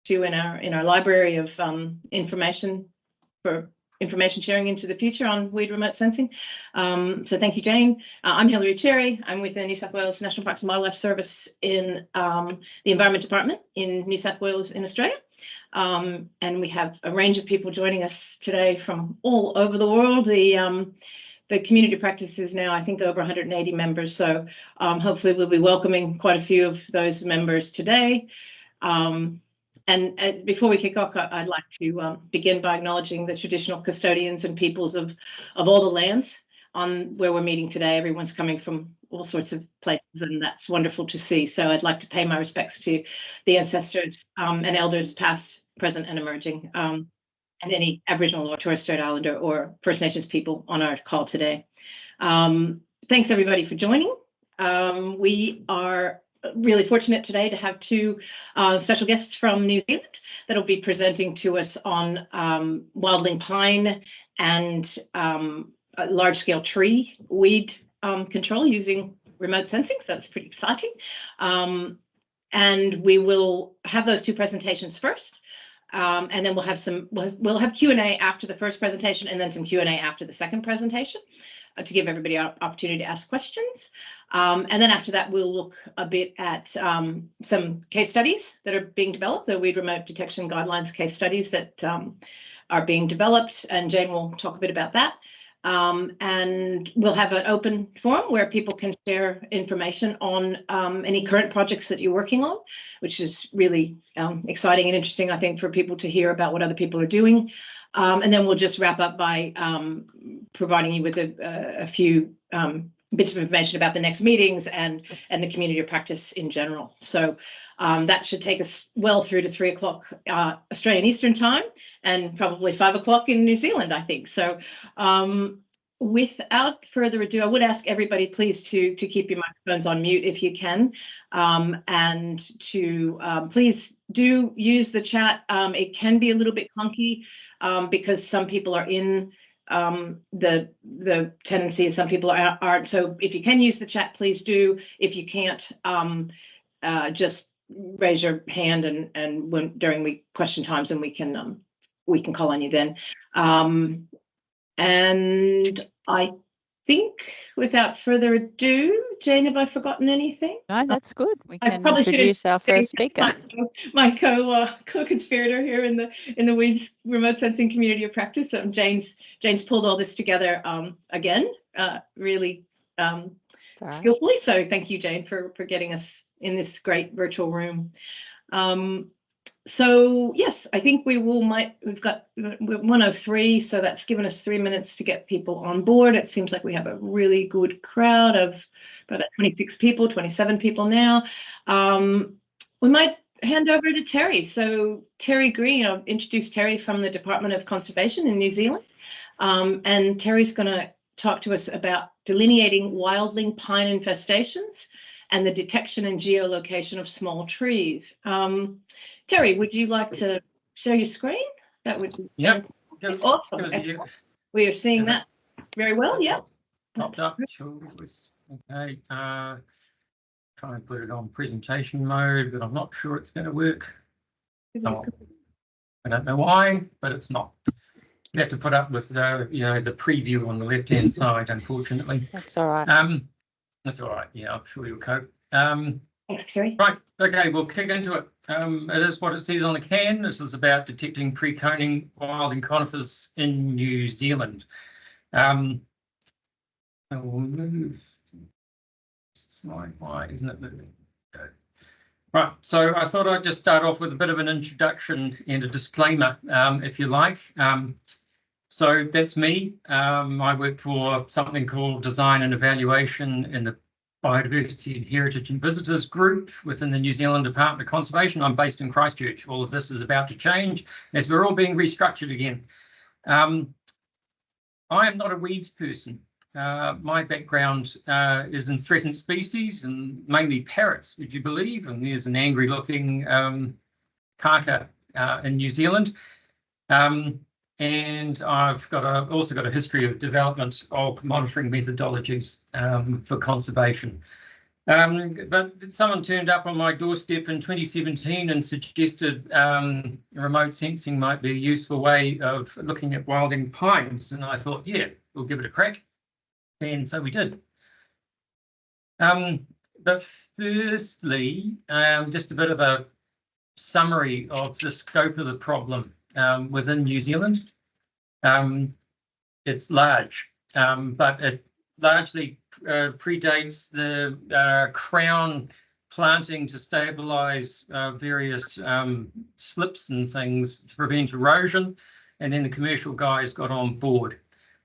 to in our library of information for information sharing into the future on weed remote sensing. So thank you, Jane. I'm Hilary Cherry. I'm with the New South Wales National Parks and Wildlife Service in the Environment Department in New South Wales in Australia. And we have a range of people joining us today from all over the world. The community practice is now, I think, over 180 members. So hopefully we'll be welcoming quite a few of those members today. And before we kick off, I'd like to begin by acknowledging the traditional custodians and peoples of all the lands on where we're meeting today. Everyone's coming from all sorts of places, and that's wonderful to see. So I'd like to pay my respects to the ancestors and elders past, present, and emerging, and any Aboriginal or Torres Strait Islander or First Nations people on our call today. Thanks everybody for joining. We are really fortunate today to have two special guests from New Zealand that will be presenting to us on wildling pine and large-scale tree weed control using remote sensing. So that's pretty exciting. And we will have those two presentations first. And then we'll have Q&A after the first presentation, and then some Q&A after the second presentation to give everybody an opportunity to ask questions. And then after that, we'll look a bit at some case studies that are being developed, the weed remote detection guidelines case studies that are being developed, and Jane will talk a bit about that. And we'll have an open forum where people can share information on any current projects that you're working on, which is really exciting and interesting, I think, for people to hear about what other people are doing. And then we'll just wrap up by providing you with a few bits of information about the next meetings and the community of practice in general. So that should take us well through to 3 o'clock Australian Eastern Time, and probably 5 o'clock in New Zealand, I think. So without further ado, I would ask everybody please to keep your microphones on mute if you can, and to please do use the chat. It can be a little bit clunky because some people are in the tendency, some people aren't. So if you can use the chat, please do. If you can't, just raise your hand and when during question times, and we can call on you then. And I think without further ado, Jane, have I forgotten anything? No, that's good. We can introduce our first speaker. My co-conspirator here in the weeds remote sensing community of practice. Jane's pulled all this together again, really skillfully. So thank you, Jane, for getting us in this great virtual room. So yes, I think we've got 1:03, so that's given us 3 minutes to get people on board. It seems like we have a really good crowd of about 26 people, 27 people now. We might hand over to Terry. So Terry Green, I'll introduce Terry from the Department of Conservation in New Zealand. And Terry's going to talk to us about delineating wildling pine infestations and the detection and geolocation of small trees. Terry, would you like to share your screen? That would be awesome. We are seeing that very well. Yeah. Popped up. Sure. Okay. Try and put it on presentation mode, but I'm not sure it's going to work. Oh, I don't know why, but it's not. You have to put up with the preview on the left-hand side, unfortunately. That's all right. That's all right. Yeah, I'm sure you'll cope. Thanks, Terry. Right. Okay, we'll kick into it. It is what it says on the can. This is about detecting pre-coning wildling conifers in New Zealand. I will move slide wide, isn't it? Okay. Right. So I thought I'd just start off with a bit of an introduction and a disclaimer, if you like. So that's me. I work for something called Design and Evaluation in the Biodiversity and Heritage and Visitors Group within the New Zealand Department of Conservation. I'm based in Christchurch. All of this is about to change as we're all being restructured again. I am not a weeds person. My background is in threatened species and mainly parrots, would you believe? And there's an angry looking kaka in New Zealand. And I've also got a history of development of monitoring methodologies for conservation. But someone turned up on my doorstep in 2017 and suggested remote sensing might be a useful way of looking at wilding pines. And I thought, yeah, we'll give it a crack. And so we did. But firstly, just a bit of a summary of the scope of the problem within New Zealand. It's large, but it largely predates the Crown planting to stabilise various slips and things to prevent erosion, and then the commercial guys got on board.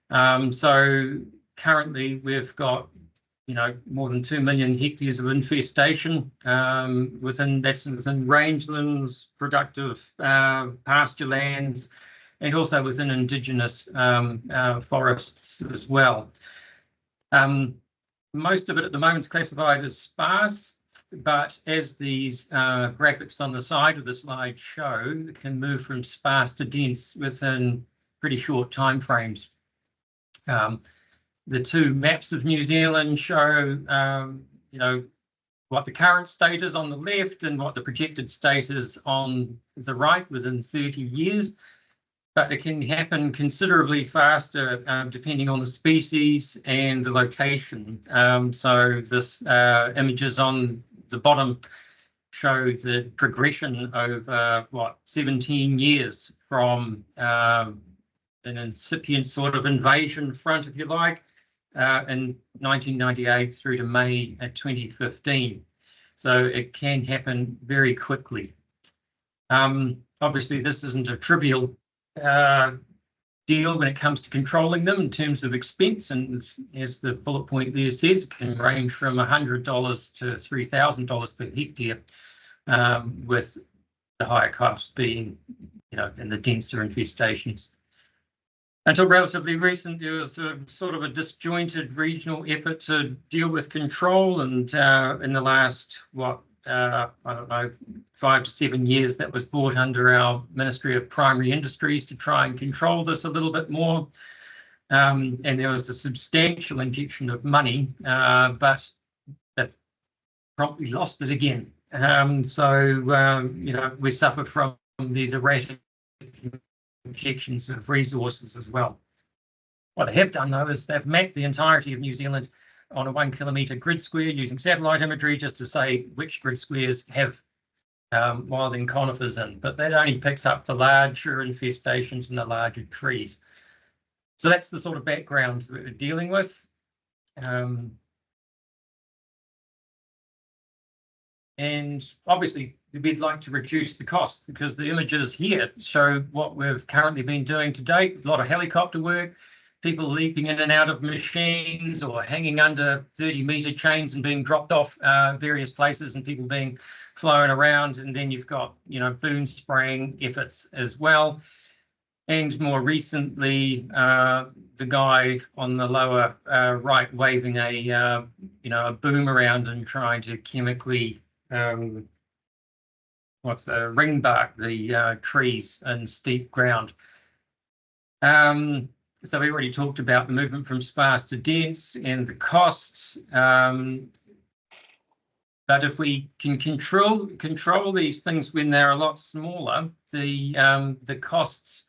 So currently we've got, you know, more than 2 million hectares of infestation within rangelands, productive pasture lands, and also within indigenous forests as well. Most of it at the moment is classified as sparse, but as these graphics on the side of the slide show, it can move from sparse to dense within pretty short timeframes. The two maps of New Zealand show, you know, what the current state is on the left and what the projected state is on the right within 30 years. But it can happen considerably faster depending on the species and the location. So this images on the bottom show the progression over 17 years from an incipient sort of invasion front, if you like, in 1998 through to May 2015. So it can happen very quickly. Obviously, this isn't a trivial deal when it comes to controlling them in terms of expense, and as the bullet point there says, it can range from $100 to $3,000 per hectare, with the higher cost being, you know, in the denser infestations. Until relatively recent, there was a sort of a disjointed regional effort to deal with control, and in the last, I don't know, 5 to 7 years, that was brought under our Ministry of Primary Industries to try and control this a little bit more. And there was a substantial injection of money, but that promptly lost it again. So, you know, we suffer from these erratic injections of resources as well. What they have done, though, is they've mapped the entirety of New Zealand on a 1 kilometre grid square using satellite imagery just to say which grid squares have wilding conifers in, but that only picks up the larger infestations and the larger trees. So that's the sort of background that we're dealing with. And obviously, we'd like to reduce the cost because the images here show what we've currently been doing to date. A lot of helicopter work, people leaping in and out of machines or hanging under 30-metre chains and being dropped off various places and people being flown around. And then you've got, you know, boom spraying efforts as well. And more recently, the guy on the lower right waving a, you know, a boom around and trying to chemically what's the ring bark the trees and steep ground. So we already talked about the movement from sparse to dense and the costs. But if we can control these things when they're a lot smaller, the costs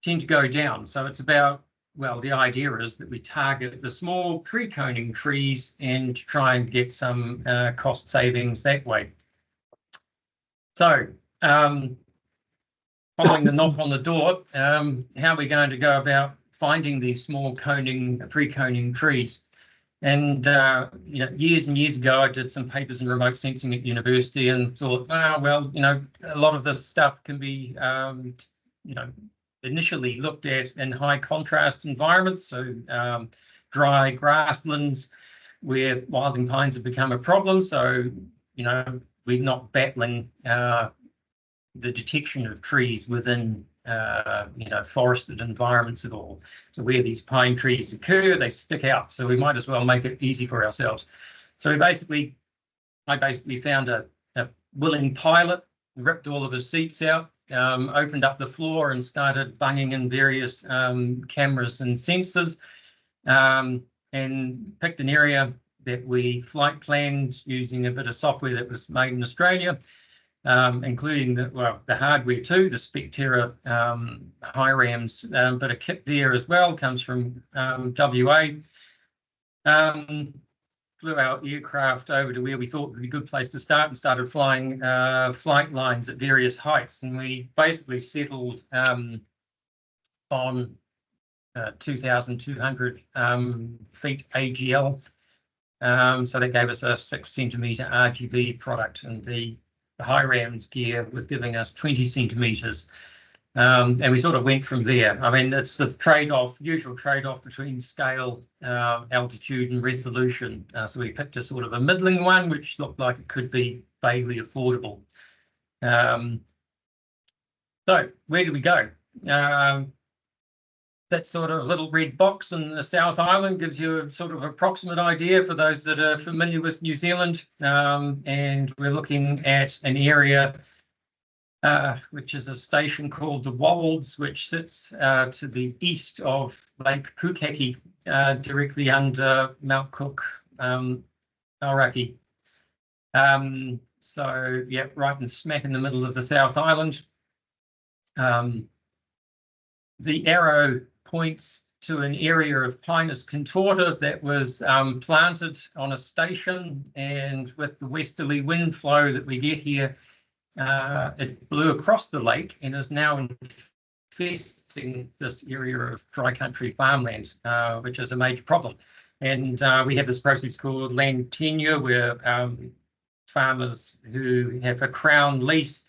tend to go down. So it's about, well, the idea is that we target the small pre-coning trees and try and get some cost savings that way. So following the knock on the door, how are we going to go about finding these small pre-coning trees? And you know, years and years ago, I did some papers in remote sensing at university and thought, well, you know, a lot of this stuff can be, you know, initially looked at in high contrast environments, so dry grasslands where wilding pines have become a problem. So, you know, we're not battling the detection of trees within you know, forested environments at all. So where these pine trees occur, they stick out. So we might as well make it easy for ourselves. So I basically found a willing pilot, ripped all of his seats out, opened up the floor and started bunging in various cameras and sensors, and picked an area that we flight planned using a bit of software that was made in Australia, including the hardware too, the Specterra high rams, but a kit there as well comes from WA. Flew our aircraft over to where we thought would be a good place to start and started flying flight lines at various heights, and we basically settled on 2,200 feet AGL. So that gave us a 6 centimetre RGB product, and the high rams gear was giving us 20 centimetres. And we sort of went from there. I mean, it's the usual trade-off between scale, altitude and resolution. So we picked a sort of a middling one, which looked like it could be vaguely affordable. So where do we go? That sort of little red box in the South Island gives you a sort of approximate idea for those that are familiar with New Zealand. And we're looking at an area which is a station called the Wolds, which sits to the east of Lake Pukaki, directly under Mount Cook, Aoraki. So, yeah, right in smack in the middle of the South Island. The arrow points to an area of Pinus contorta that was planted on a station, and with the westerly wind flow that we get here, it blew across the lake and is now infesting this area of dry country farmland, which is a major problem. And we have this process called land tenure, where farmers who have a Crown lease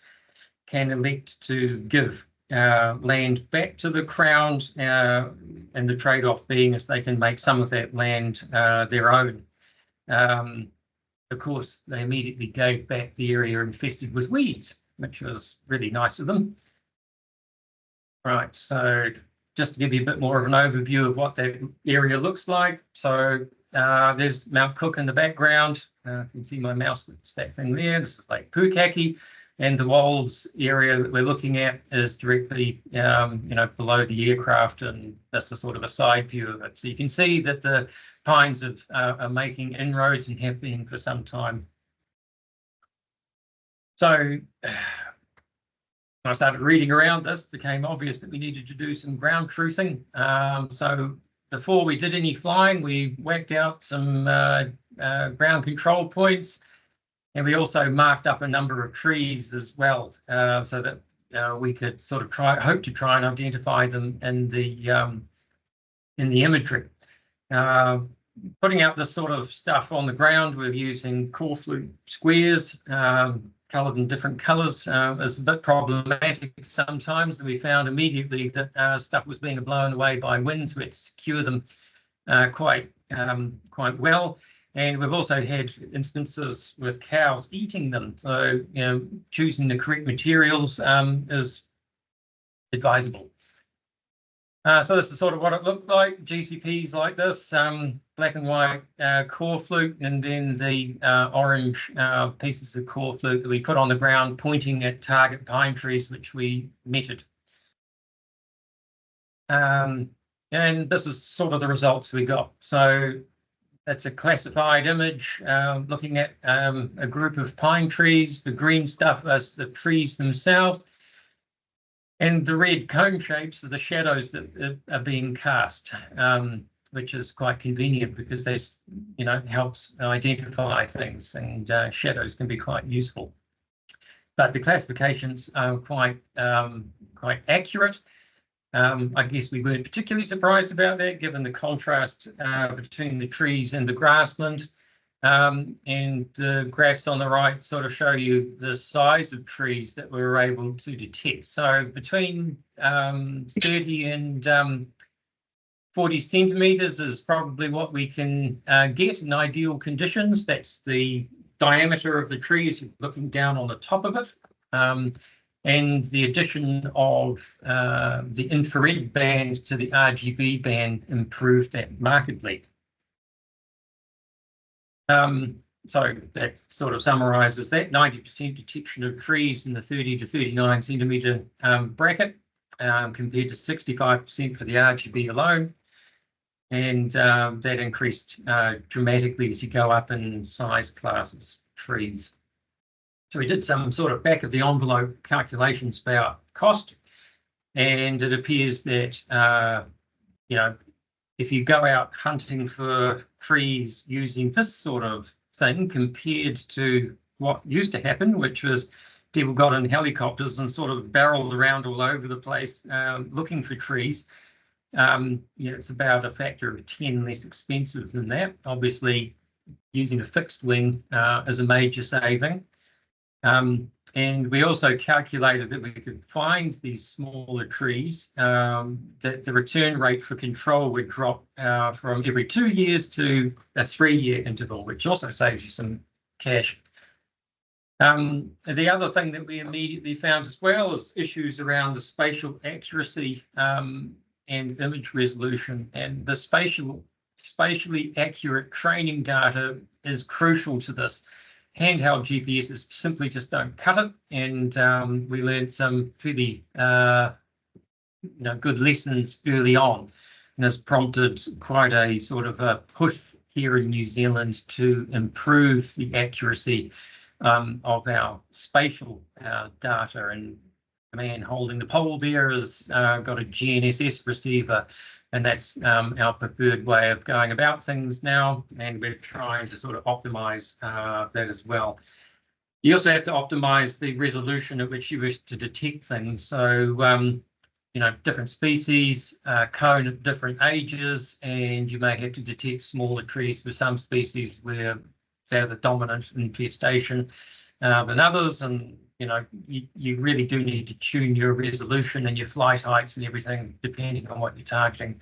can elect to give land back to the Crown, and the trade-off being is they can make some of that land their own. Of course, they immediately gave back the area infested with weeds, which was really nice of them. Right, so just to give you a bit more of an overview of what that area looks like. So there's Mount Cook in the background. You can see my mouse, that's that thing there. This is Lake Pukaki. And the Wolds area that we're looking at is directly, below the aircraft, and that's a sort of a side view of it. So you can see that the pines are making inroads and have been for some time. So when I started reading around this, it became obvious that we needed to do some ground truthing. So before we did any flying, we whacked out some ground control points. And we also marked up a number of trees as well, so that we could sort of hope to try and identify them in the imagery. Putting out this sort of stuff on the ground, we're using core flute squares, coloured in different colours, is a bit problematic sometimes. We found immediately that stuff was being blown away by winds. We had to secure them quite well. And we've also had instances with cows eating them. So, choosing the correct materials is advisable. So this is sort of what it looked like. GCPs like this, black and white core flute, and then the orange pieces of core flute that we put on the ground pointing at target pine trees, which we measured. And this is sort of the results we got. So that's a classified image looking at a group of pine trees. The green stuff is the trees themselves, and the red cone shapes are the shadows that are being cast, which is quite convenient because they, helps identify things, and shadows can be quite useful. But the classifications are quite accurate. I guess we weren't particularly surprised about that, given the contrast between the trees and the grassland. And the graphs on the right sort of show you the size of trees that we were able to detect. So between 30 and 40 centimetres is probably what we can get in ideal conditions. That's the diameter of the tree as you're looking down on the top of it. And the addition of the infrared band to the RGB band improved that markedly. So that sort of summarises that 90% detection of trees in the 30 to 39 centimetre bracket, compared to 65% for the RGB alone. and that increased dramatically as you go up in size classes, trees. So we did some sort of back of the envelope calculations about cost, and it appears that you know, if you go out hunting for trees using this sort of thing compared to what used to happen, which was people got in helicopters and sort of barreled around all over the place looking for trees, it's about a factor of 10 less expensive than that. Obviously, using a fixed wing is a major saving. And we also calculated that we could find these smaller trees, that the return rate for control would drop from every 2 years to a 3-year interval, which also saves you some cash. The other thing that we immediately found as well is issues around the spatial accuracy and image resolution, and the spatially accurate training data is crucial to this. Handheld GPSs simply just don't cut it, and we learned some fairly good lessons early on, and has prompted quite a sort of a push here in New Zealand to improve the accuracy of our spatial data. And the man holding the pole there has got a GNSS receiver, and that's our preferred way of going about things now, and we're trying to sort of optimize that as well. You also have to optimize the resolution at which you wish to detect things. So, different species, cone at different ages, and you may have to detect smaller trees for some species where they're the dominant infestation than others, and you really do need to tune your resolution and your flight heights and everything depending on what you're targeting.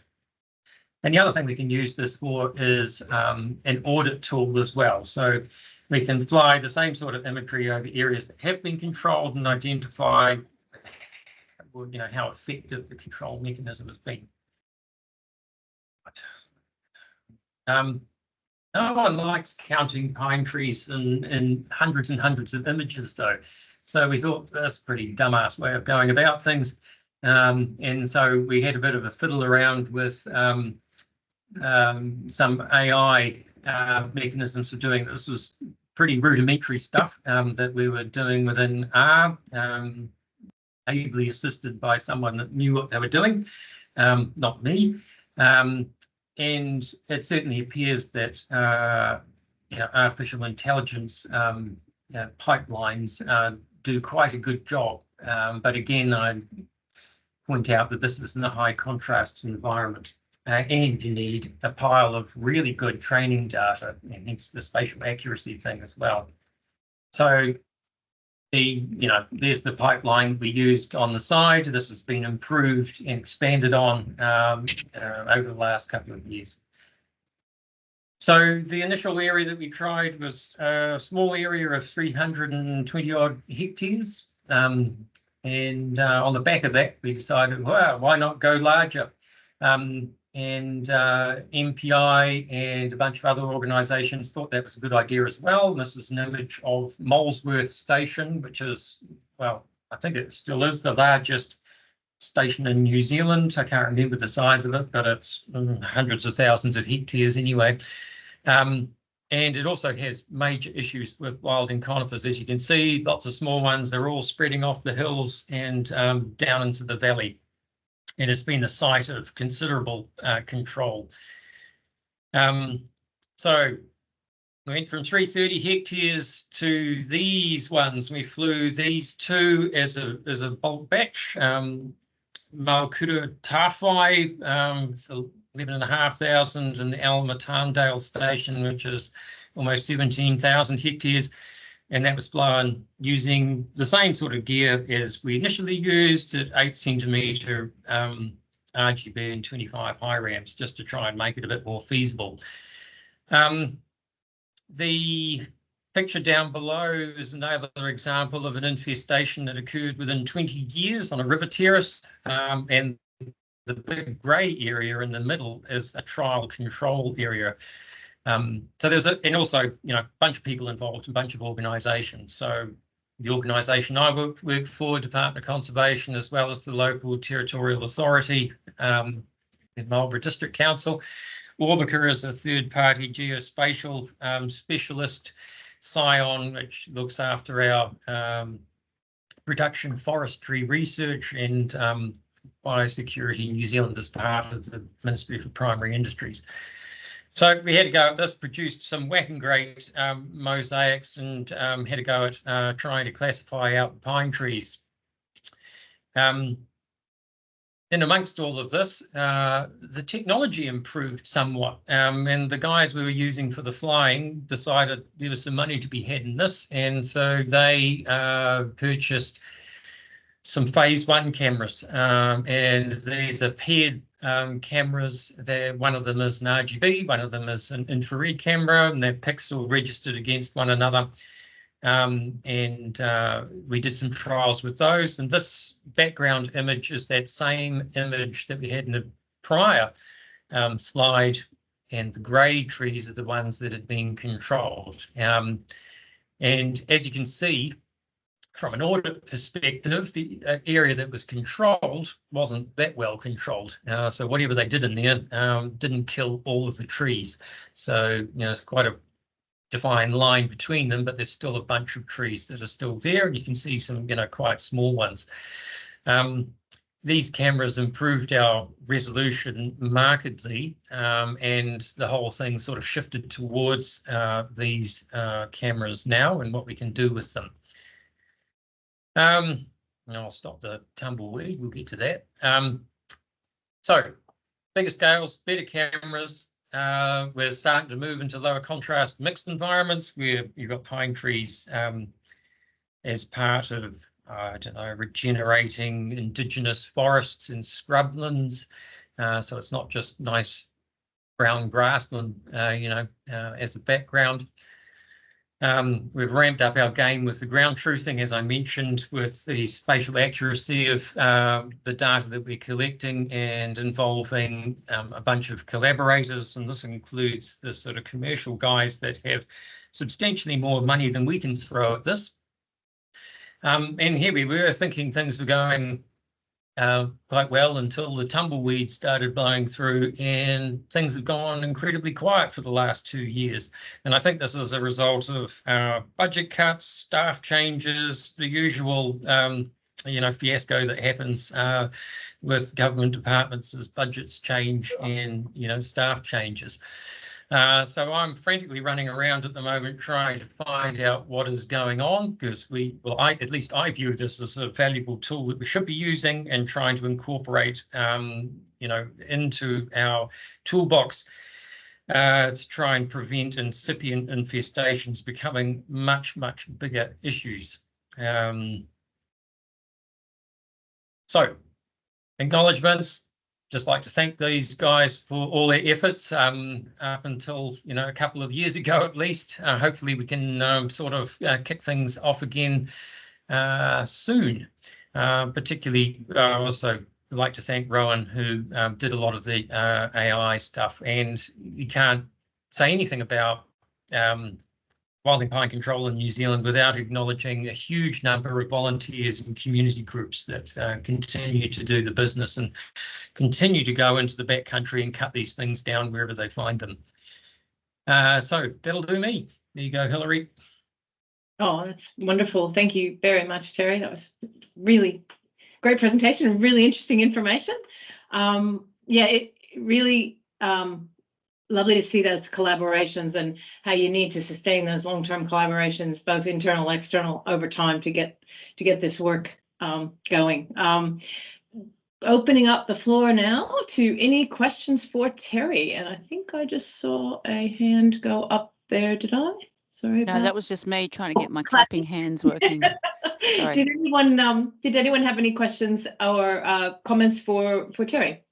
And the other thing we can use this for is an audit tool as well. So we can fly the same sort of imagery over areas that have been controlled and identify how effective the control mechanism has been. No one likes counting pine trees in hundreds and hundreds of images, though. So we thought that's a pretty dumbass way of going about things. And so we had a bit of a fiddle around with some AI mechanisms for doing this. Was pretty rudimentary stuff that we were doing within R, ably assisted by someone that knew what they were doing, not me. And it certainly appears that artificial intelligence pipelines do quite a good job. But again, I point out that this is in a high contrast environment, and you need a pile of really good training data, and hence the spatial accuracy thing as well. So there's the pipeline we used on the side. This has been improved and expanded on over the last couple of years. So the initial area that we tried was a small area of 320 odd hectares. And on the back of that, we decided, well, why not go larger? And MPI and a bunch of other organisations thought that was a good idea as well. And this is an image of Molesworth Station, which is, well, I think it still is the largest station in New Zealand. I can't remember the size of it, but it's hundreds of thousands of hectares anyway. And it also has major issues with wilding conifers. As you can see, lots of small ones. They're all spreading off the hills and down into the valley. And it's been the site of considerable control. So we went from 330 hectares to these ones. We flew these two as a bulk batch. Maukura Tawhai, 11,500, and the Alma Tarndale Station, which is almost 17,000 hectares. And that was flown using the same sort of gear as we initially used at 8 centimetre RGB and 25 high ramps, just to try and make it a bit more feasible. The picture down below is another example of an infestation that occurred within 20 years on a river terrace, and the big grey area in the middle is a trial control area. So there's and also, a bunch of people involved, a bunch of organisations. So the organisation I work for, Department of Conservation, as well as the local territorial authority, the Marlborough District Council, Orbica is a third-party geospatial specialist. Scion, which looks after our production forestry research, and biosecurity New Zealand as part of the Ministry for Primary Industries. So we had to go at this, produced some whacking great mosaics, and had to go at trying to classify out pine trees. And amongst all of this, the technology improved somewhat, and the guys we were using for the flying decided there was some money to be had in this, and so they purchased some phase 1 cameras, and these are paired cameras. One of them is an RGB, one of them is an infrared camera, and they're pixel registered against one another. And we did some trials with those, and this background image is that same image that we had in the prior slide, and the grey trees are the ones that had been controlled. And as you can see, from an audit perspective, the area that was controlled wasn't that well controlled. So whatever they did in there didn't kill all of the trees. So, it's quite a defined line between them, but there's still a bunch of trees that are still there, and you can see some, quite small ones. These cameras improved our resolution markedly, and the whole thing sort of shifted towards these cameras now and what we can do with them. And I'll stop the tumbleweed, we'll get to that. So bigger scales, better cameras. We're starting to move into lower contrast mixed environments where you've got pine trees as part of, regenerating indigenous forests and scrublands. So it's not just nice brown grassland, as a background. We've ramped up our game with the ground truthing, as I mentioned, with the spatial accuracy of the data that we're collecting, and involving a bunch of collaborators, and this includes the sort of commercial guys that have substantially more money than we can throw at this. And here we were thinking things were going quite well until the tumbleweed started blowing through, and things have gone incredibly quiet for the last 2 years. And I think this is a result of budget cuts, staff changes, the usual fiasco that happens with government departments as budgets change and staff changes. So I'm frantically running around at the moment trying to find out what is going on, because at least I view this as a valuable tool that we should be using and trying to incorporate, into our toolbox to try and prevent incipient infestations becoming much, much bigger issues. So, acknowledgements. Just like to thank these guys for all their efforts up until a couple of years ago at least. Hopefully we can sort of kick things off again soon. Particularly, I also like to thank Rowan, who did a lot of the AI stuff. And you can't say anything about wilding pine control in New Zealand without acknowledging a huge number of volunteers and community groups that continue to do the business and continue to go into the backcountry and cut these things down wherever they find them. So that'll do me. There you go, Hilary. Oh, that's wonderful. Thank you very much, Terry. That was really great presentation and really interesting information. It really lovely to see those collaborations and how you need to sustain those long-term collaborations, both internal, external, over time to get this work going. Opening up the floor now to any questions for Terry, and I think I just saw a hand go up there. Did I? Sorry. No, that was just me trying to get my clapping hands working. Sorry. Did anyone have any questions or comments for Terry?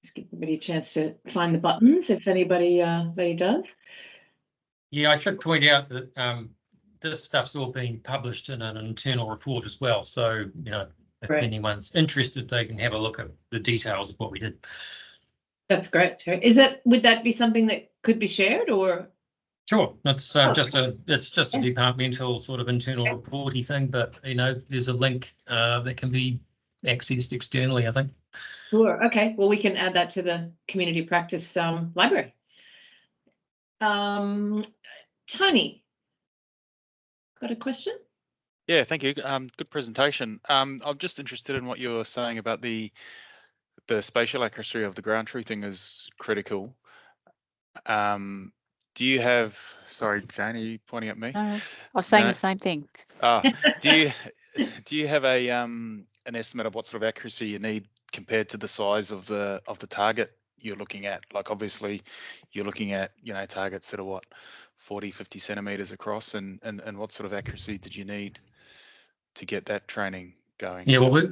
Just give everybody a chance to find the buttons if anybody does. Yeah, I should point out that this stuff's all being published in an internal report as well. So, if anyone's interested, they can have a look at the details of what we did. That's great. Would that be something that could be shared, or? Sure, it's just a departmental sort of internal reporty thing, but there's a link that can be accessed externally, I think. Sure. Okay. Well, we can add that to the community practice library. Tony, got a question? Yeah, thank you. Good presentation. I'm just interested in what you were saying about the spatial accuracy of the ground truthing is critical. Do you have, sorry, Jane, are you pointing at me? No, I was saying No? the same thing. Do you have a an estimate of what sort of accuracy you need compared to the size of the target you're looking at? Like obviously you're looking at, targets that are what, 40, 50 centimeters across, and what sort of accuracy did you need to get that training going? Yeah, well,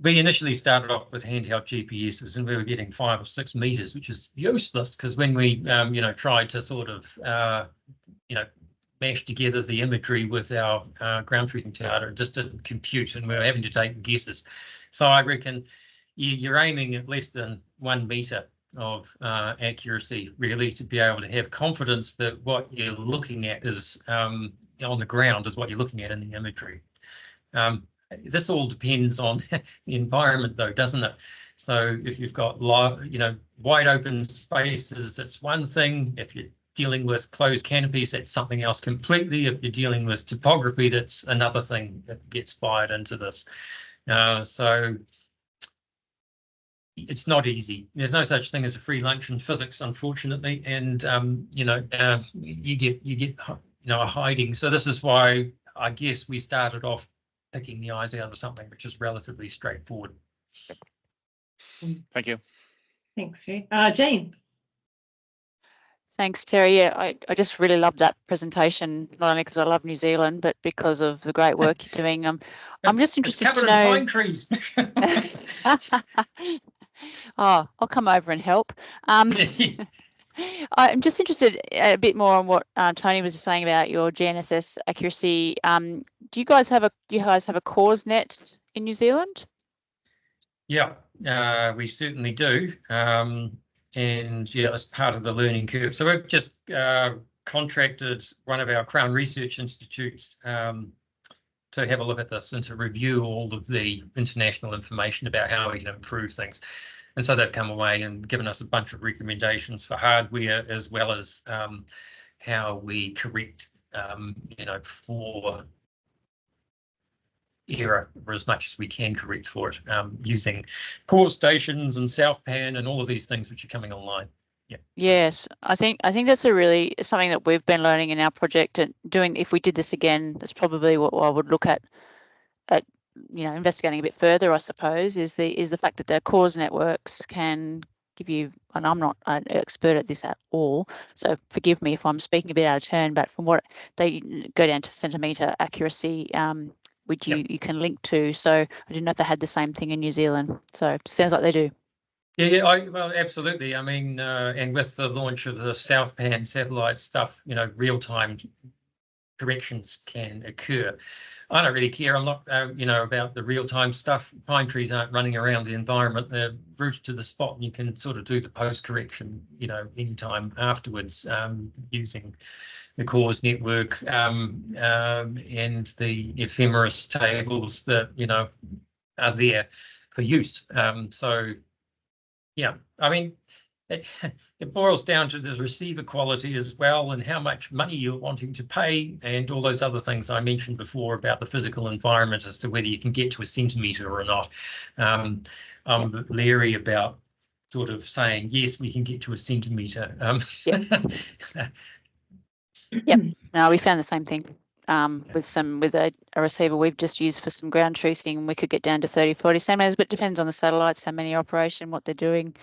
we initially started off with handheld GPSs, and we were getting 5 or 6 meters, which is useless because when we, tried to sort of, mash together the imagery with our ground truthing data, it just didn't compute, and we were having to take guesses. So I reckon you're aiming at less than 1 meter of accuracy, really, to be able to have confidence that what you're looking at is on the ground is what you're looking at in the imagery. This all depends on the environment, though, doesn't it? So if you've got wide open spaces, that's one thing. If you're dealing with closed canopies, that's something else completely. If you're dealing with topography, that's another thing that gets fired into this. So it's not easy. There's no such thing as a free lunch in physics, unfortunately, and you get a hiding. So this is why I guess we started off picking the eyes out of something which is relatively straightforward. Thank you. Thanks, Jane. Thanks, Terry. Yeah, I just really loved that presentation, not only because I love New Zealand, but because of the great work you're doing. I'm just interested to know. Pine trees. Oh, I'll come over and help. I'm just interested a bit more on what Tony was saying about your GNSS accuracy. Do you guys have a cause net in New Zealand? Yeah, we certainly do. And yeah, as part of the learning curve. So we've just contracted one of our Crown Research Institutes to have a look at this and to review all of the international information about how we can improve things. And so they've come away and given us a bunch of recommendations for hardware, as well as how we correct, for error, or as much as we can correct for it, using core stations and Southpan and all of these things which are coming online. Yeah. Yes, I think that's something that we've been learning in our project, and doing. If we did this again, that's probably what I would look at investigating a bit further, I suppose, is the fact that the cause networks can give you, and I'm not an expert at this at all, so forgive me if I'm speaking a bit out of turn, but from what they go down to centimetre accuracy, which you can link to. So I didn't know if they had the same thing in New Zealand. So sounds like they do. Yeah, well, absolutely. I mean, and with the launch of the Southpan satellite stuff, real-time corrections can occur. I don't really care. I'm not, about the real-time stuff. Pine trees aren't running around the environment. They're rooted to the spot, and you can sort of do the post-correction, anytime afterwards, using the cause network and the ephemeris tables that, are there for use. So, yeah, I mean, it boils down to the receiver quality as well, and how much money you're wanting to pay, and all those other things I mentioned before about the physical environment as to whether you can get to a centimetre or not. I'm leery about sort of saying, yes, we can get to a centimetre. Yep. No, we found the same thing. With a receiver we've just used for some ground truthing, we could get down to 30, 40 centimeters, but it depends on the satellites, how many are operation, what they're doing,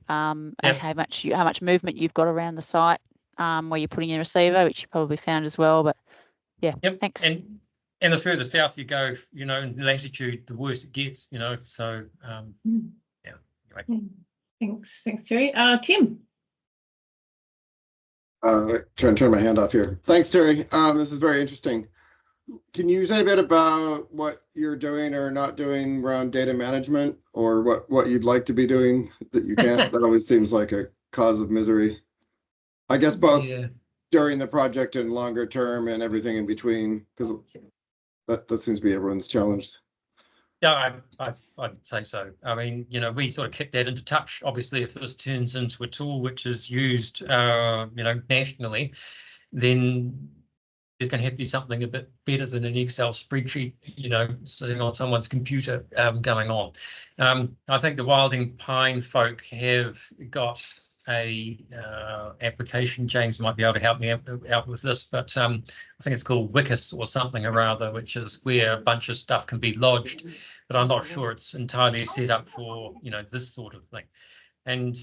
and how much movement you've got around the site where you're putting your receiver, which you probably found as well. But yeah, thanks. And the further south you go, in latitude, the worse it gets, So Anyway. Thanks, Terry. Tim. Trying to turn my hand off here. Thanks, Terry. This is very interesting. Can you say a bit about what you're doing or not doing around data management, or what you'd like to be doing that you can't? That always seems like a cause of misery. I guess both during the project and longer term and everything in between, because that seems to be everyone's challenge. Yeah, I'd say so. I mean, you know, we sort of kick that into touch. Obviously, if this turns into a tool which is used, you know, nationally, then there's going to have to be something a bit better than an Excel spreadsheet, you know, sitting on someone's computer going on. I think the Wilding Pine folk have got a application. James might be able to help me out with this, but I think it's called Wikis or something or other, which is where a bunch of stuff can be lodged, but I'm not sure it's entirely set up for, you know, this sort of thing. And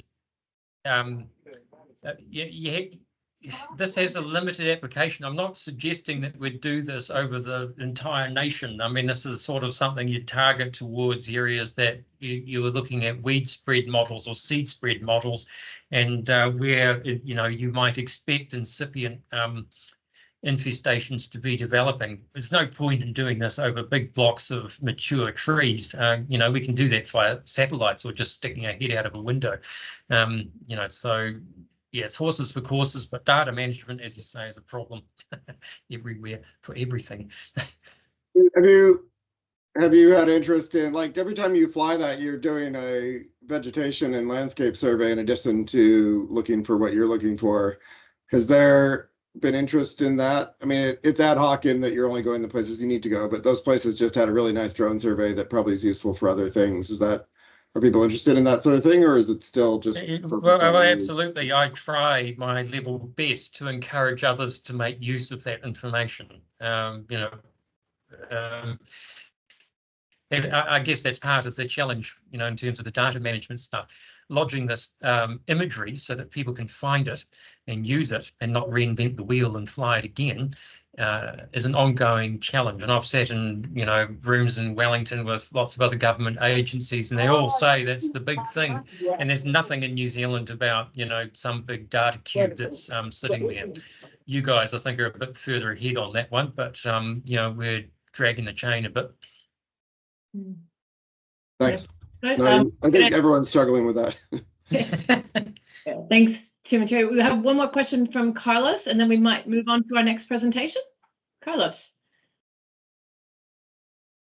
this has a limited application. I'm not suggesting that we'd do this over the entire nation. I mean, this is sort of something you target towards areas that you were looking at weed spread models or seed spread models, and where, you know, you might expect incipient infestations to be developing. There's no point in doing this over big blocks of mature trees. You know, we can do that via satellites or just sticking a head out of a window. You know, so yeah, it's horses for courses, but data management, as you say, is a problem everywhere for everything. Have you had interest in, like, every time you fly that, you're doing a vegetation and landscape survey in addition to looking for what you're looking for? Has there been interest in that? I mean, it's ad hoc in that you're only going the places you need to go, but those places just had a really nice drone survey that probably is useful for other things. Are people interested in that sort of thing, or is it still just well, absolutely. I try my level best to encourage others to make use of that information. You know, and I guess that's part of the challenge, you know, in terms of the data management stuff. Lodging this imagery so that people can find it and use it and not reinvent the wheel and fly it again is an ongoing challenge. And I've sat in, you know, rooms in Wellington with lots of other government agencies, and they all say that's the big thing. And there's nothing in New Zealand about, you know, some big data cube that's sitting there. You guys, I think, are a bit further ahead on that one, but you know, we're dragging the chain a bit. Thanks. No, I think everyone's struggling with that. Thanks, Timothy. We have one more question from Carlos, and then we might move on to our next presentation. Carlos.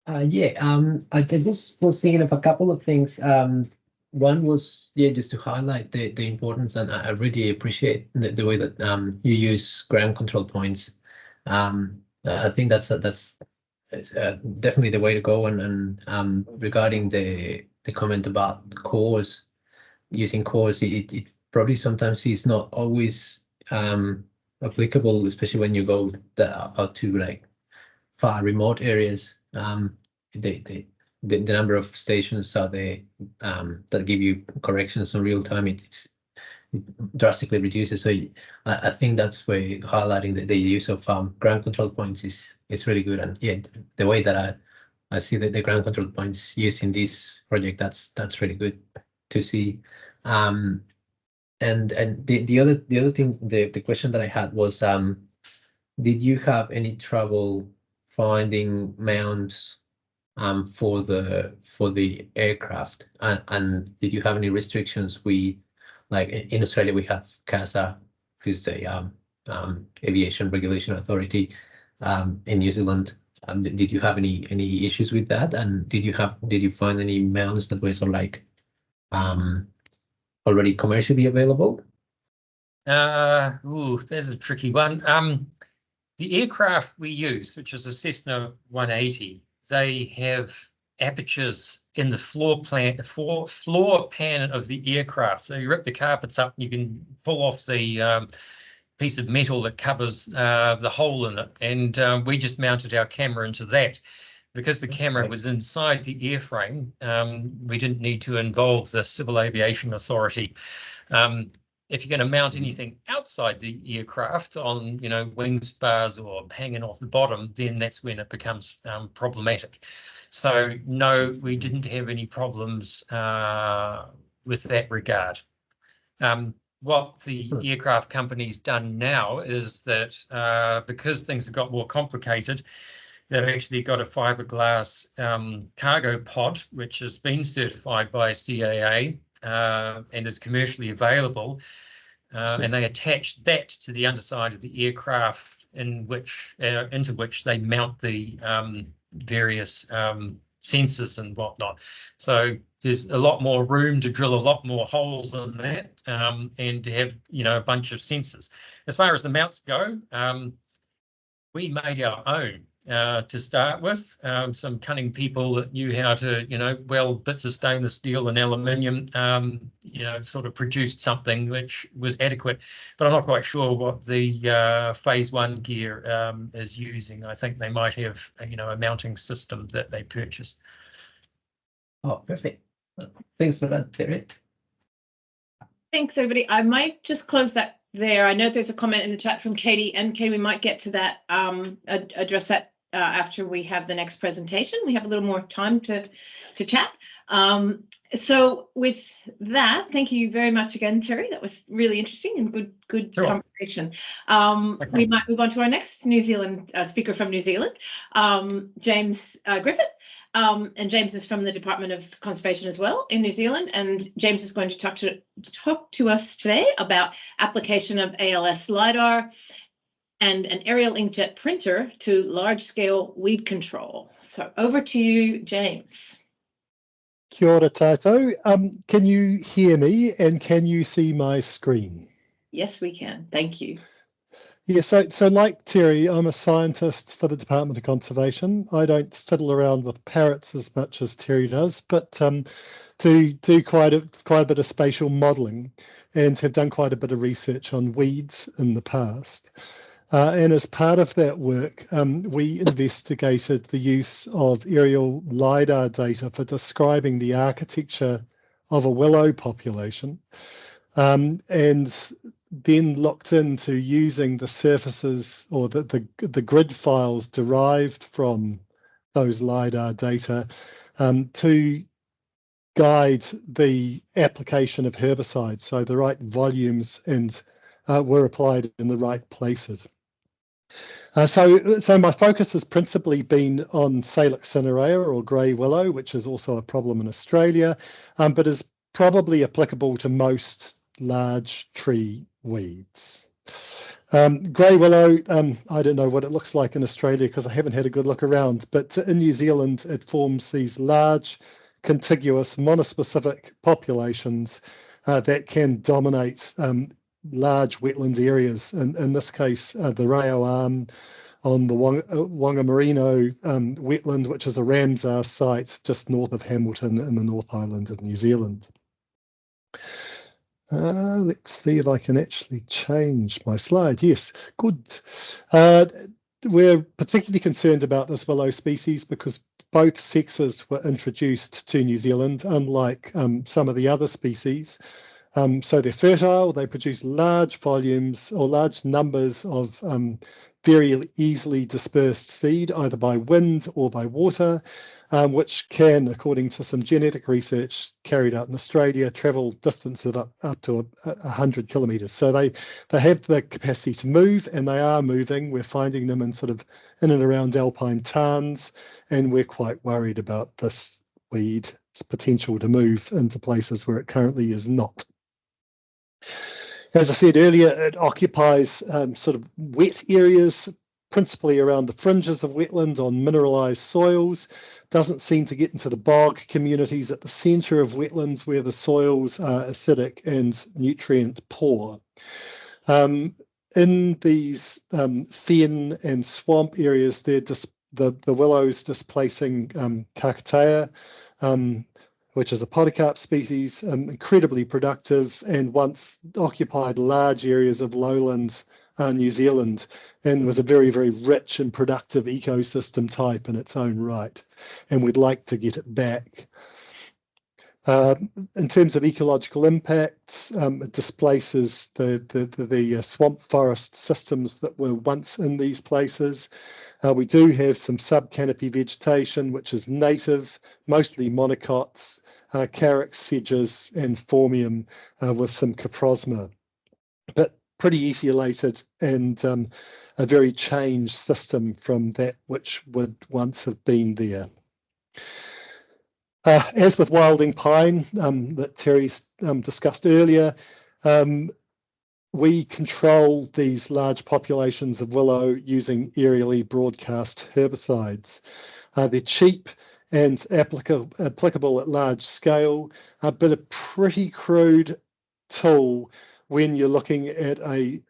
I just was thinking of a couple of things. One was, just to highlight the importance, and I really appreciate the way that you use ground control points. I think that's definitely the way to go. And regarding the comment about cores, using cores, it probably sometimes is not always applicable, especially when you go out to like far remote areas. The number of stations are there that give you corrections in real time. It drastically reduces. So I think that's where highlighting the use of ground control points is really good. And yeah, the way that I see the ground control points used in this project, that's really good to see. And the other thing, the question that I had was, did you have any trouble finding mounts for the aircraft, and did you have any restrictions? Like in Australia, we have CASA, who's the Aviation Regulation Authority. In New Zealand, did you have any issues with that? And did you find any mounts that were sort of like already commercially available? There's a tricky one. The aircraft we use, which is a Cessna 180, they have apertures in the floor pan of the aircraft. So you rip the carpets up, and you can pull off the piece of metal that covers the hole in it. And we just mounted our camera into that. Because the camera was inside the airframe, we didn't need to involve the Civil Aviation Authority. If you're going to mount anything outside the aircraft on, you know, wing spars or hanging off the bottom, then that's when it becomes problematic. So no, we didn't have any problems with that regard. What the aircraft company's done now is that because things have got more complicated, they've actually got a fiberglass cargo pod, which has been certified by CAA and is commercially available. And they attach that to the underside of the aircraft into which they mount the various sensors and whatnot. So there's a lot more room to drill a lot more holes in that, and to have, you know, a bunch of sensors. As far as the mounts go, we made our own to start with. Some cunning people that knew how to, you know, weld bits of stainless steel and aluminium, you know, sort of produced something which was adequate. But I'm not quite sure what the phase 1 gear is using. I think they might have, you know, a mounting system that they purchased. Oh, perfect. Thanks for that, Terry. Thanks, everybody. I might just close that there. I know there's a comment in the chat from Katie, and Katie, we might get to that, address that after we have the next presentation. We have a little more time to chat. So with that, thank you very much again, Terry. That was really interesting and good Sure. conversation. We might move on to our next New Zealand speaker from New Zealand, James Griffith. And James is from the Department of Conservation as well in New Zealand. And James is going to talk to us today about application of ALS LiDAR and an aerial inkjet printer to large-scale weed control. So over to you, James. Kia ora tātou. Can you hear me and can you see my screen? Yes, we can. Thank you. Yeah, so like Terry, I'm a scientist for the Department of Conservation. I don't fiddle around with parrots as much as Terry does, but do quite a bit of spatial modelling and have done quite a bit of research on weeds in the past. And as part of that work, we investigated the use of aerial LiDAR data for describing the architecture of a willow population, and then looked into using the surfaces or the grid files derived from those LiDAR data to guide the application of herbicides, so the right volumes and were applied in the right places. So my focus has principally been on Salix cinerea or grey willow, which is also a problem in Australia, but is probably applicable to most large tree weeds. Grey willow, I don't know what it looks like in Australia because I haven't had a good look around, but in New Zealand it forms these large contiguous monospecific populations that can dominate large wetland areas. In this case, the Rao Arm on the Whangamarino wetland, which is a Ramsar site just north of Hamilton in the North Island of New Zealand. Let's see if I can actually change my slide. Yes, good. We're particularly concerned about this willow species because both sexes were introduced to New Zealand, unlike some of the other species. So they're fertile, they produce large volumes or large numbers of very easily dispersed seed, either by wind or by water, which can, according to some genetic research carried out in Australia, travel distances up to 100 kilometres. So they have the capacity to move, and they are moving. We're finding them in in and around alpine tarns, and we're quite worried about this weed's potential to move into places where it currently is not. As I said earlier, it occupies sort of wet areas, principally around the fringes of wetland on mineralised soils. Doesn't seem to get into the bog communities at the centre of wetlands where the soils are acidic and nutrient poor. In these fen and swamp areas, the willows displacing Kakatea, which is a podocarp species, incredibly productive, and once occupied large areas of lowlands New Zealand, and was a very, very rich and productive ecosystem type in its own right. And we'd like to get it back. In terms of ecological impacts, it displaces the swamp forest systems that were once in these places. We do have some sub-canopy vegetation, which is native, mostly monocots, carex, sedges, and formium with some coprosma, but pretty etiolated and a very changed system from that which would once have been there. As with wilding pine that Terry discussed earlier, we control these large populations of willow using aerially broadcast herbicides. They're cheap and applicable at large scale, but a pretty crude tool when you're looking at a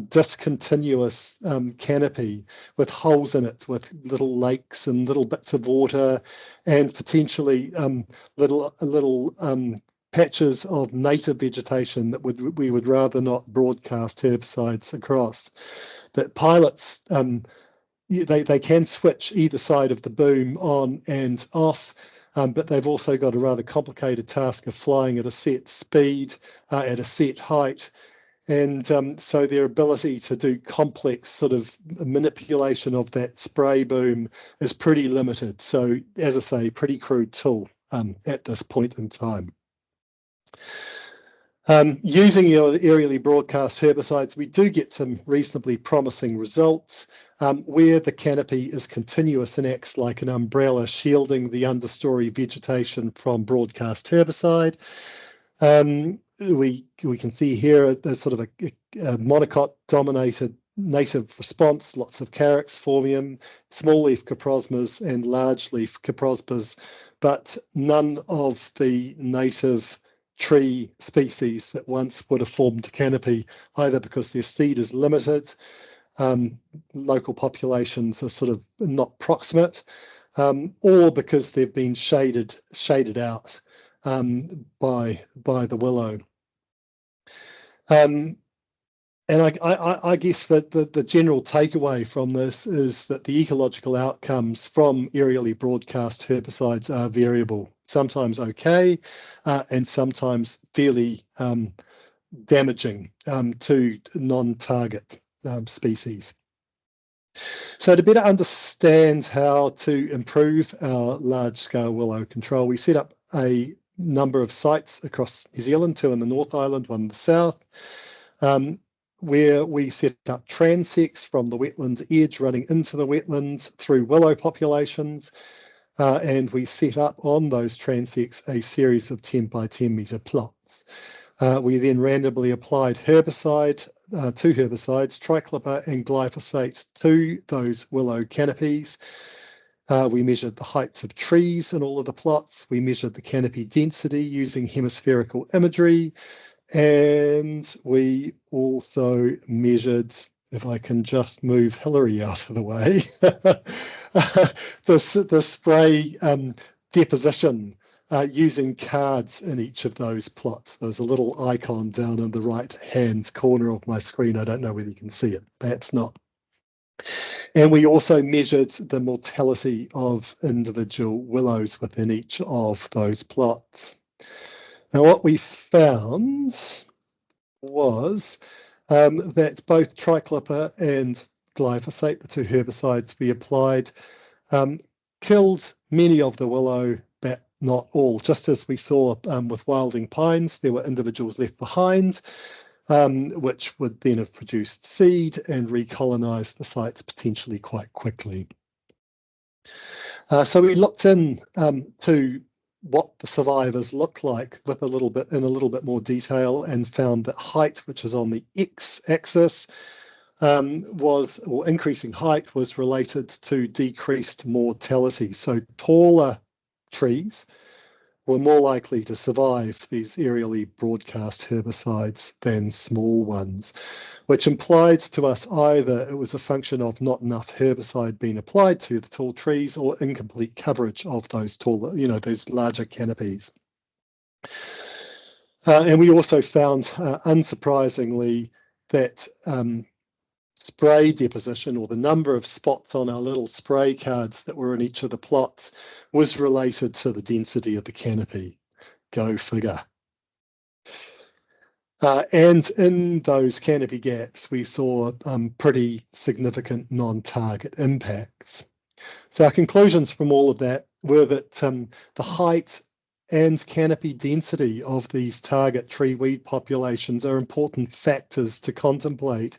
discontinuous canopy with holes in it, with little lakes and little bits of water, and potentially little patches of native vegetation that we would rather not broadcast herbicides across. But pilots, they can switch either side of the boom on and off, but they've also got a rather complicated task of flying at a set speed, at a set height. And so their ability to do complex sort of manipulation of that spray boom is pretty limited. So, as I say, pretty crude tool at this point in time. Using your aerially broadcast herbicides, we do get some reasonably promising results where the canopy is continuous and acts like an umbrella shielding the understory vegetation from broadcast herbicide. We can see here a sort of a monocot dominated native response, lots of carex, phormium, small leaf coprosmas and large leaf coprosmas, but none of the native tree species that once would have formed the canopy, either because their seed is limited, local populations are sort of not proximate, or because they've been shaded out by the willow. And I guess that the general takeaway from this is that the ecological outcomes from aerially broadcast herbicides are variable, sometimes okay, and sometimes fairly damaging to non-target species. So to better understand how to improve our large-scale willow control, we set up a number of sites across New Zealand, 2 in the North Island, 1 in the South, where we set up transects from the wetlands edge running into the wetlands through willow populations, and we set up on those transects a series of 10 by 10 metre plots. We then randomly applied two herbicides, triclopyr and glyphosate, to those willow canopies. We measured the heights of trees in all of the plots. We measured the canopy density using hemispherical imagery. And we also measured, if I can just move Hillary out of the way, the spray deposition using cards in each of those plots. There's a little icon down in the right-hand corner of my screen. I don't know whether you can see it. Perhaps not. And we also measured the mortality of individual willows within each of those plots. Now, what we found was that both triclopyr and glyphosate, the 2 herbicides we applied, killed many of the willow, but not all. Just as we saw with wilding pines, there were individuals left behind, which would then have produced seed and recolonized the sites potentially quite quickly. So we looked in to what the survivors look like with a little bit more detail, and found that height, which is on the x-axis, increasing height was related to decreased mortality. So taller trees were more likely to survive these aerially broadcast herbicides than small ones, which implied to us either it was a function of not enough herbicide being applied to the tall trees, or incomplete coverage of those taller, those larger canopies. And we also found, unsurprisingly, that spray deposition, or the number of spots on our little spray cards that were in each of the plots, was related to the density of the canopy. Go figure. And in those canopy gaps, we saw pretty significant non-target impacts. So our conclusions from all of that were that the height and canopy density of these target tree weed populations are important factors to contemplate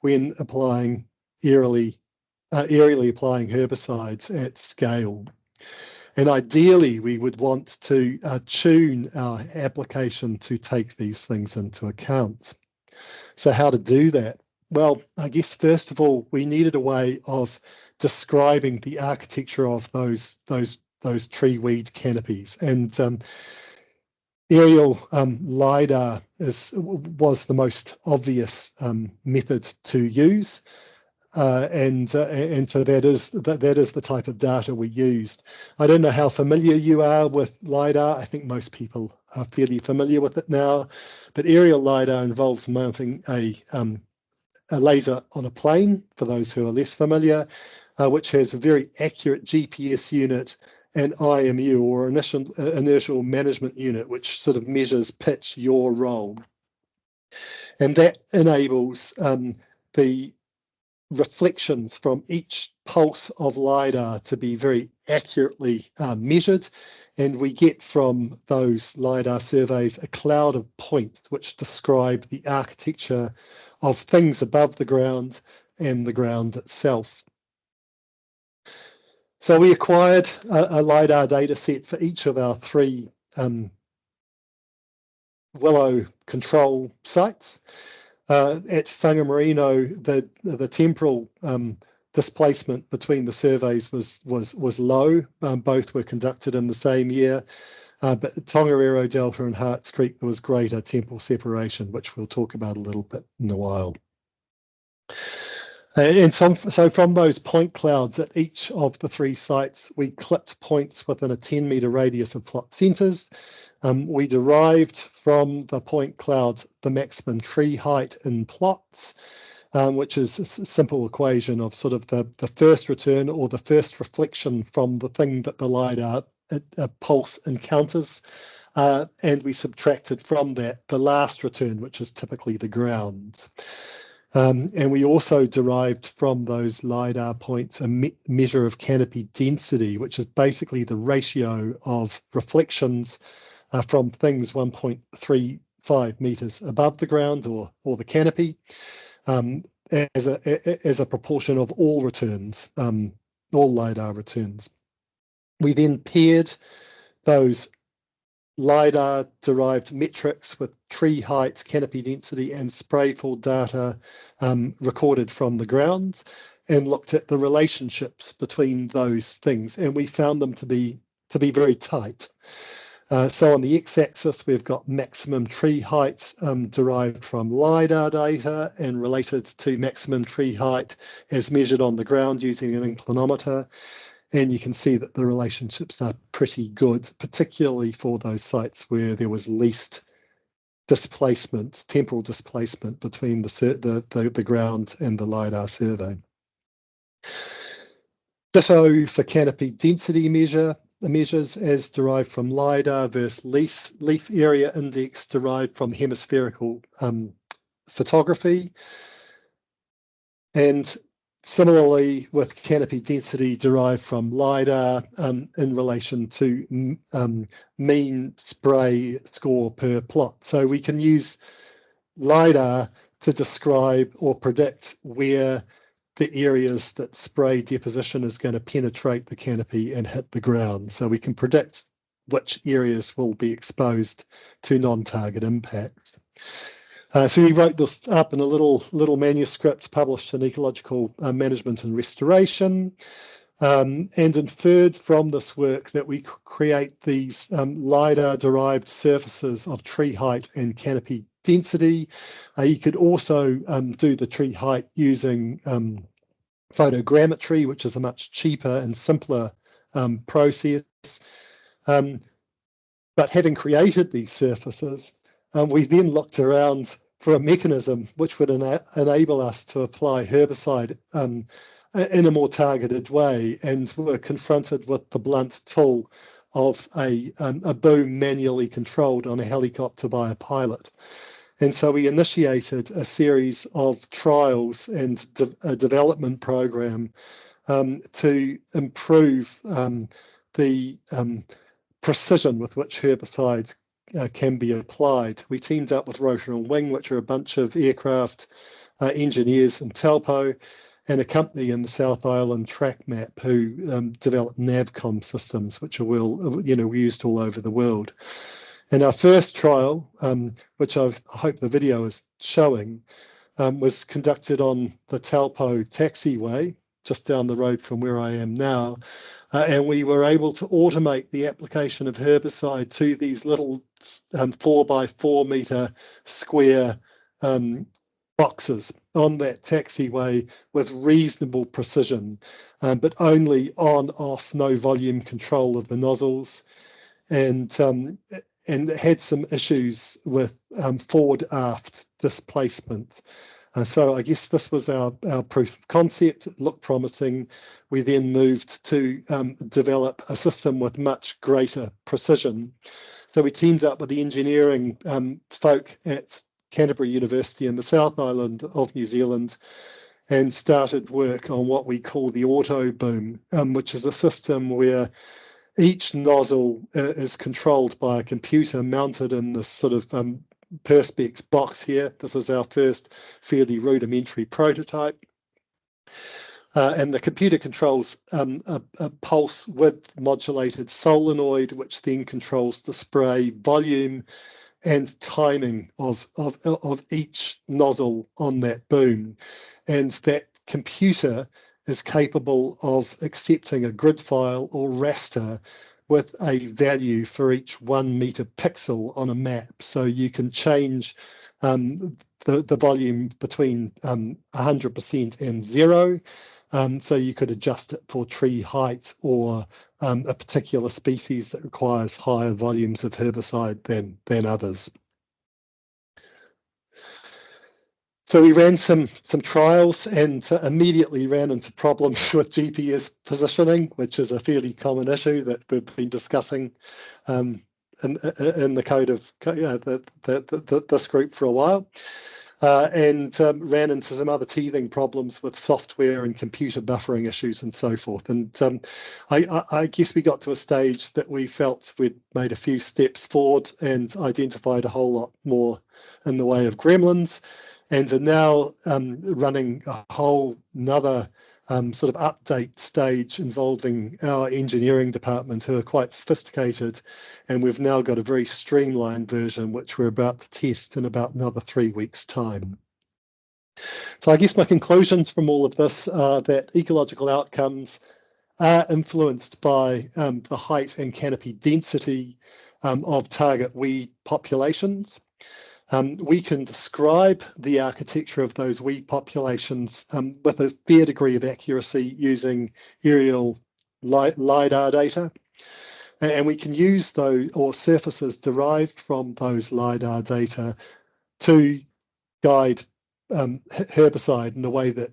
when applying aerially applying herbicides at scale. And ideally, we would want to tune our application to take these things into account. So how to do that? Well, I guess first of all, we needed a way of describing the architecture of those those tree weed canopies. And aerial LiDAR was the most obvious method to use. And so that is the type of data we used. I don't know how familiar you are with LiDAR. I think most people are fairly familiar with it now, but aerial LiDAR involves mounting a laser on a plane, for those who are less familiar, which has a very accurate GPS unit and IMU, or inertial management unit, which sort of measures pitch, yaw, roll. And that enables the reflections from each pulse of LiDAR to be very accurately measured. And we get from those LiDAR surveys a cloud of points which describe the architecture of things above the ground and the ground itself. So we acquired a LiDAR data set for each of our 3 willow control sites. At Whangamarino, the temporal displacement between the surveys was low. Both were conducted in the same year, but at Tongariro Delta and Harts Creek there was greater temporal separation, which we'll talk about a little bit in a while. And so from those point clouds at each of the 3 sites, we clipped points within a 10-metre radius of plot centres. We derived from the point cloud the maximum tree height in plots, which is a simple equation of sort of the first return or the first reflection from the thing that the LiDAR pulse encounters. And we subtracted from that the last return, which is typically the ground. And we also derived from those LiDAR points a measure of canopy density, which is basically the ratio of reflections from things 1.35 metres above the ground or the canopy as a proportion of all returns, all LiDAR returns. We then paired those LiDAR-derived metrics with tree height, canopy density, and sprayfall data recorded from the ground, and looked at the relationships between those things, and we found them to be very tight. So on the x-axis, we've got maximum tree height derived from LiDAR data and related to maximum tree height as measured on the ground using an inclinometer. And you can see that the relationships are pretty good, particularly for those sites where there was least displacement, temporal displacement between the ground and the LiDAR survey. Ditto for canopy density measures as derived from LiDAR versus leaf area index derived from hemispherical photography. And similarly with canopy density derived from LiDAR in relation to mean spray score per plot. So we can use LiDAR to describe or predict where the areas that spray deposition is going to penetrate the canopy and hit the ground. So we can predict which areas will be exposed to non-target impacts. So we wrote this up in a little manuscript published in Ecological Management and Restoration, and inferred from this work that we create these LiDAR-derived surfaces of tree height and canopy density. You could also do the tree height using photogrammetry, which is a much cheaper and simpler process. But having created these surfaces, we then looked around for a mechanism which would enable us to apply herbicide in a more targeted way, and were confronted with the blunt tool of a boom manually controlled on a helicopter by a pilot. And so we initiated a series of trials and a development program to improve the precision with which herbicides can be applied. We teamed up with Rotor and Wing, which are a bunch of aircraft engineers in Taupo, and a company in the South Island, TrackMap, who developed NavCom systems, which are used all over the world. And our first trial, which I hope the video is showing, was conducted on the Taupo taxiway, just down the road from where I am now. And we were able to automate the application of herbicide to these little 4 by 4 meter square boxes on that taxiway with reasonable precision, but only on, off, no volume control of the nozzles. And it had some issues with forward aft displacement. So I guess this was our proof of concept. It looked promising. We then moved to develop a system with much greater precision. So we teamed up with the engineering folk at Canterbury University in the South Island of New Zealand and started work on what we call the auto boom, which is a system where each nozzle is controlled by a computer mounted in this sort of Perspex box here. This is our first fairly rudimentary prototype. And the computer controls a pulse width modulated solenoid, which then controls the spray volume and timing of each nozzle on that boom. And that computer is capable of accepting a grid file or raster with a value for each 1 meter pixel on a map. So you can change the volume between 100% and 0. So you could adjust it for tree height or a particular species that requires higher volumes of herbicide than others. So we ran some trials and immediately ran into problems with GPS positioning, which is a fairly common issue that we've been discussing in the code of this group for a while, and ran into some other teething problems with software and computer buffering issues and so forth. And I guess we got to a stage that we felt we'd made a few steps forward and identified a whole lot more in the way of gremlins, and are now running a whole another sort of update stage involving our engineering department, who are quite sophisticated, and we've now got a very streamlined version which we're about to test in about another 3 weeks' time. So I guess my conclusions from all of this are that ecological outcomes are influenced by the height and canopy density of target weed populations. We can describe the architecture of those weed populations with a fair degree of accuracy using aerial LiDAR data. And we can use those, or surfaces derived from those LiDAR data, to guide herbicide in a way that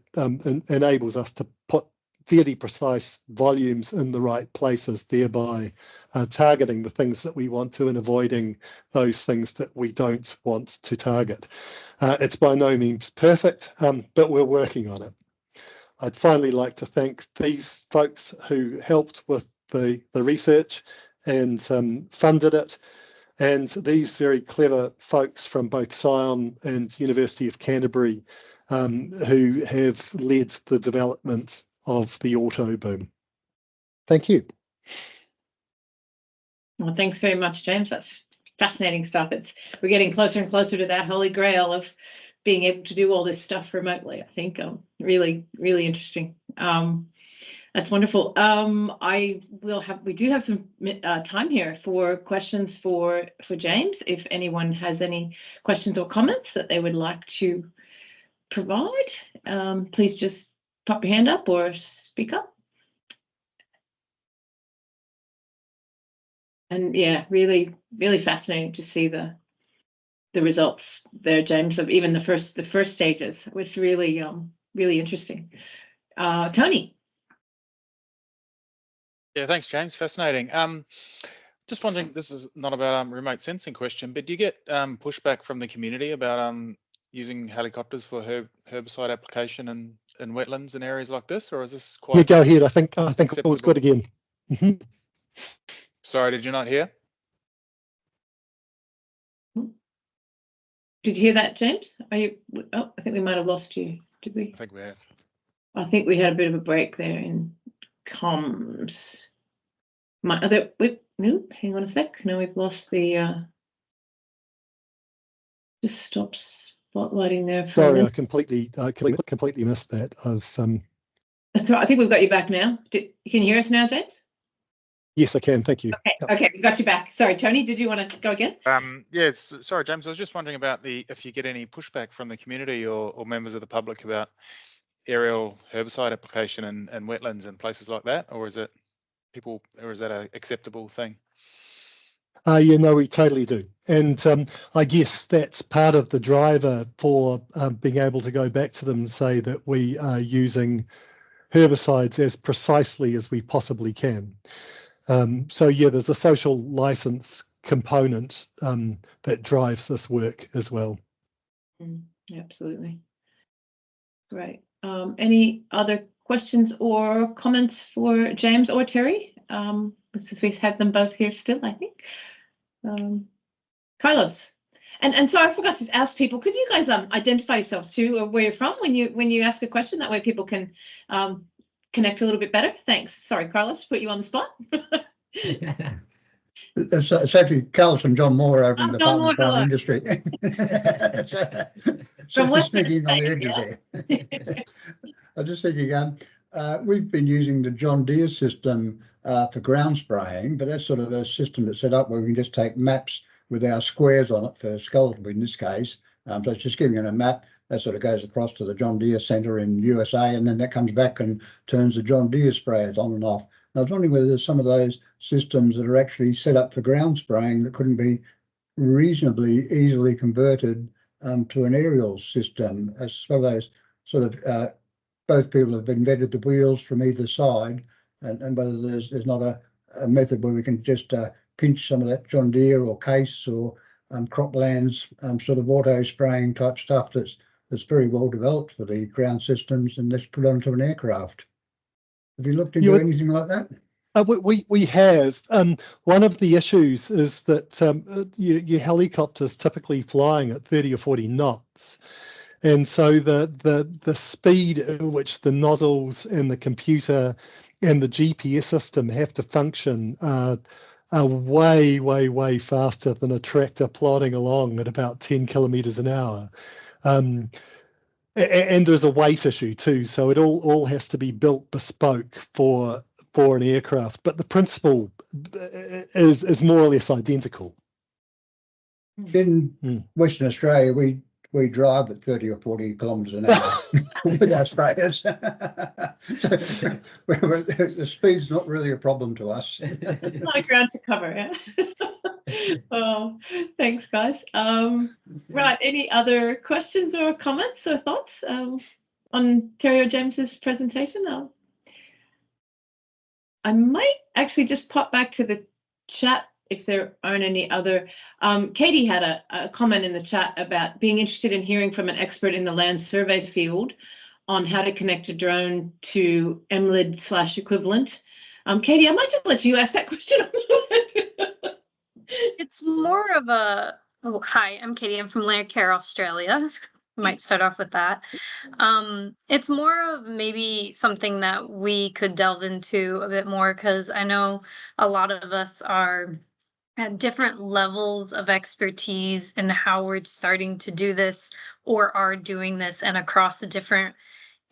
enables us to put fairly precise volumes in the right places, thereby targeting the things that we want to and avoiding those things that we don't want to target. It's by no means perfect, but we're working on it. I'd finally like to thank these folks who helped with the research and funded it, and these very clever folks from both Scion and University of Canterbury who have led the development of the auto boom. Thank you. Well, thanks very much, James. That's fascinating stuff. We're getting closer and closer to that holy grail of being able to do all this stuff remotely. I think really, really interesting. That's wonderful. We do have some time here for questions for James. If anyone has any questions or comments that they would like to provide, please just pop your hand up or speak up. And yeah, really, really fascinating to see the results there, James, of even the first stages. It was really, really interesting. Tony. Yeah, thanks, James. Fascinating. Just wondering, this is not about remote sensing question, but do you get pushback from the community about using helicopters for herbicide application in wetlands and areas like this, or is this quite? Yeah, go ahead. I think it was good again. Mm-hmm. Sorry, did you not hear? Did you hear that, James? Are you? Oh, I think we might have lost you. Did we? I think we have. I think we had a bit of a break there in comms. No, hang on a sec. No, we've lost the. Just stop spotlighting there. Sorry, I completely missed that. That's right. I think we've got you back now. Can you hear us now, James? Yes, I can. Thank you. Okay, Yep. okay, we got you back. Sorry, Tony, did you want to go again? Yeah, sorry, James. I was just wondering about if you get any pushback from the community or members of the public about aerial herbicide application and wetlands and places like that, or is that an acceptable thing? Yeah, no, we totally do. And I guess that's part of the driver for being able to go back to them and say that we are using herbicides as precisely as we possibly can. So yeah, there's a social license component that drives this work as well. Absolutely. Great. Any other questions or comments for James or Terry? Since we have them both here still, I think. Carlos. And so I forgot to ask people, could you guys identify yourselves too, or where you're from when you ask a question? That way people can connect a little bit better. Thanks. Sorry, Carlos, put you on the spot. It's actually Carlos and John Moore over in the John Department of Moore, Foreign Industry. From Just Western sneaking on the edges there. I was just thinking, we've been using the John Deere system for ground spraying, but that's sort of a system that's set up where we can just take maps with our squares on it for skeleton in this case. So it's just giving it a map that sort of goes across to the John Deere Centre in USA, and then that comes back and turns the John Deere sprayers on and off. I was wondering whether there's some of those systems that are actually set up for ground spraying that couldn't be reasonably easily converted to an aerial system, as well as sort of both people have invented the wheels from either side, and whether there's not a method where we can just pinch some of that John Deere or Case or Croplands sort of auto spraying type stuff that's very well developed for the ground systems, and let's put it onto an aircraft. Have you looked into anything like that? We have. One of the issues is that your helicopter's typically flying at 30 or 40 knots. And so the speed at which the nozzles and the computer and the GPS system have to function are way, way, way faster than a tractor plodding along at about 10 kilometers an hour. And there's a weight issue too, so it all has to be built bespoke for an aircraft. But the principle is more or less identical. In Western Australia, we drive at 30 or 40 kilometres an hour with our sprayers. The speed's not really a problem to us. It's not a ground to cover, yeah. Oh, thanks, guys. Right, any other questions or comments or thoughts on Terry or James's presentation? I might actually just pop back to the chat if there aren't any other. Katie had a comment in the chat about being interested in hearing from an expert in the land survey field on how to connect a drone to MLID/equivalent. Katie, I might just let you ask that question. It's more of a, oh, hi, I'm Katie. I'm from Lanarkshire, Australia. Might start off with that. It's more of maybe something that we could delve into a bit more, because I know a lot of us are at different levels of expertise in how we're starting to do this or are doing this, and across the different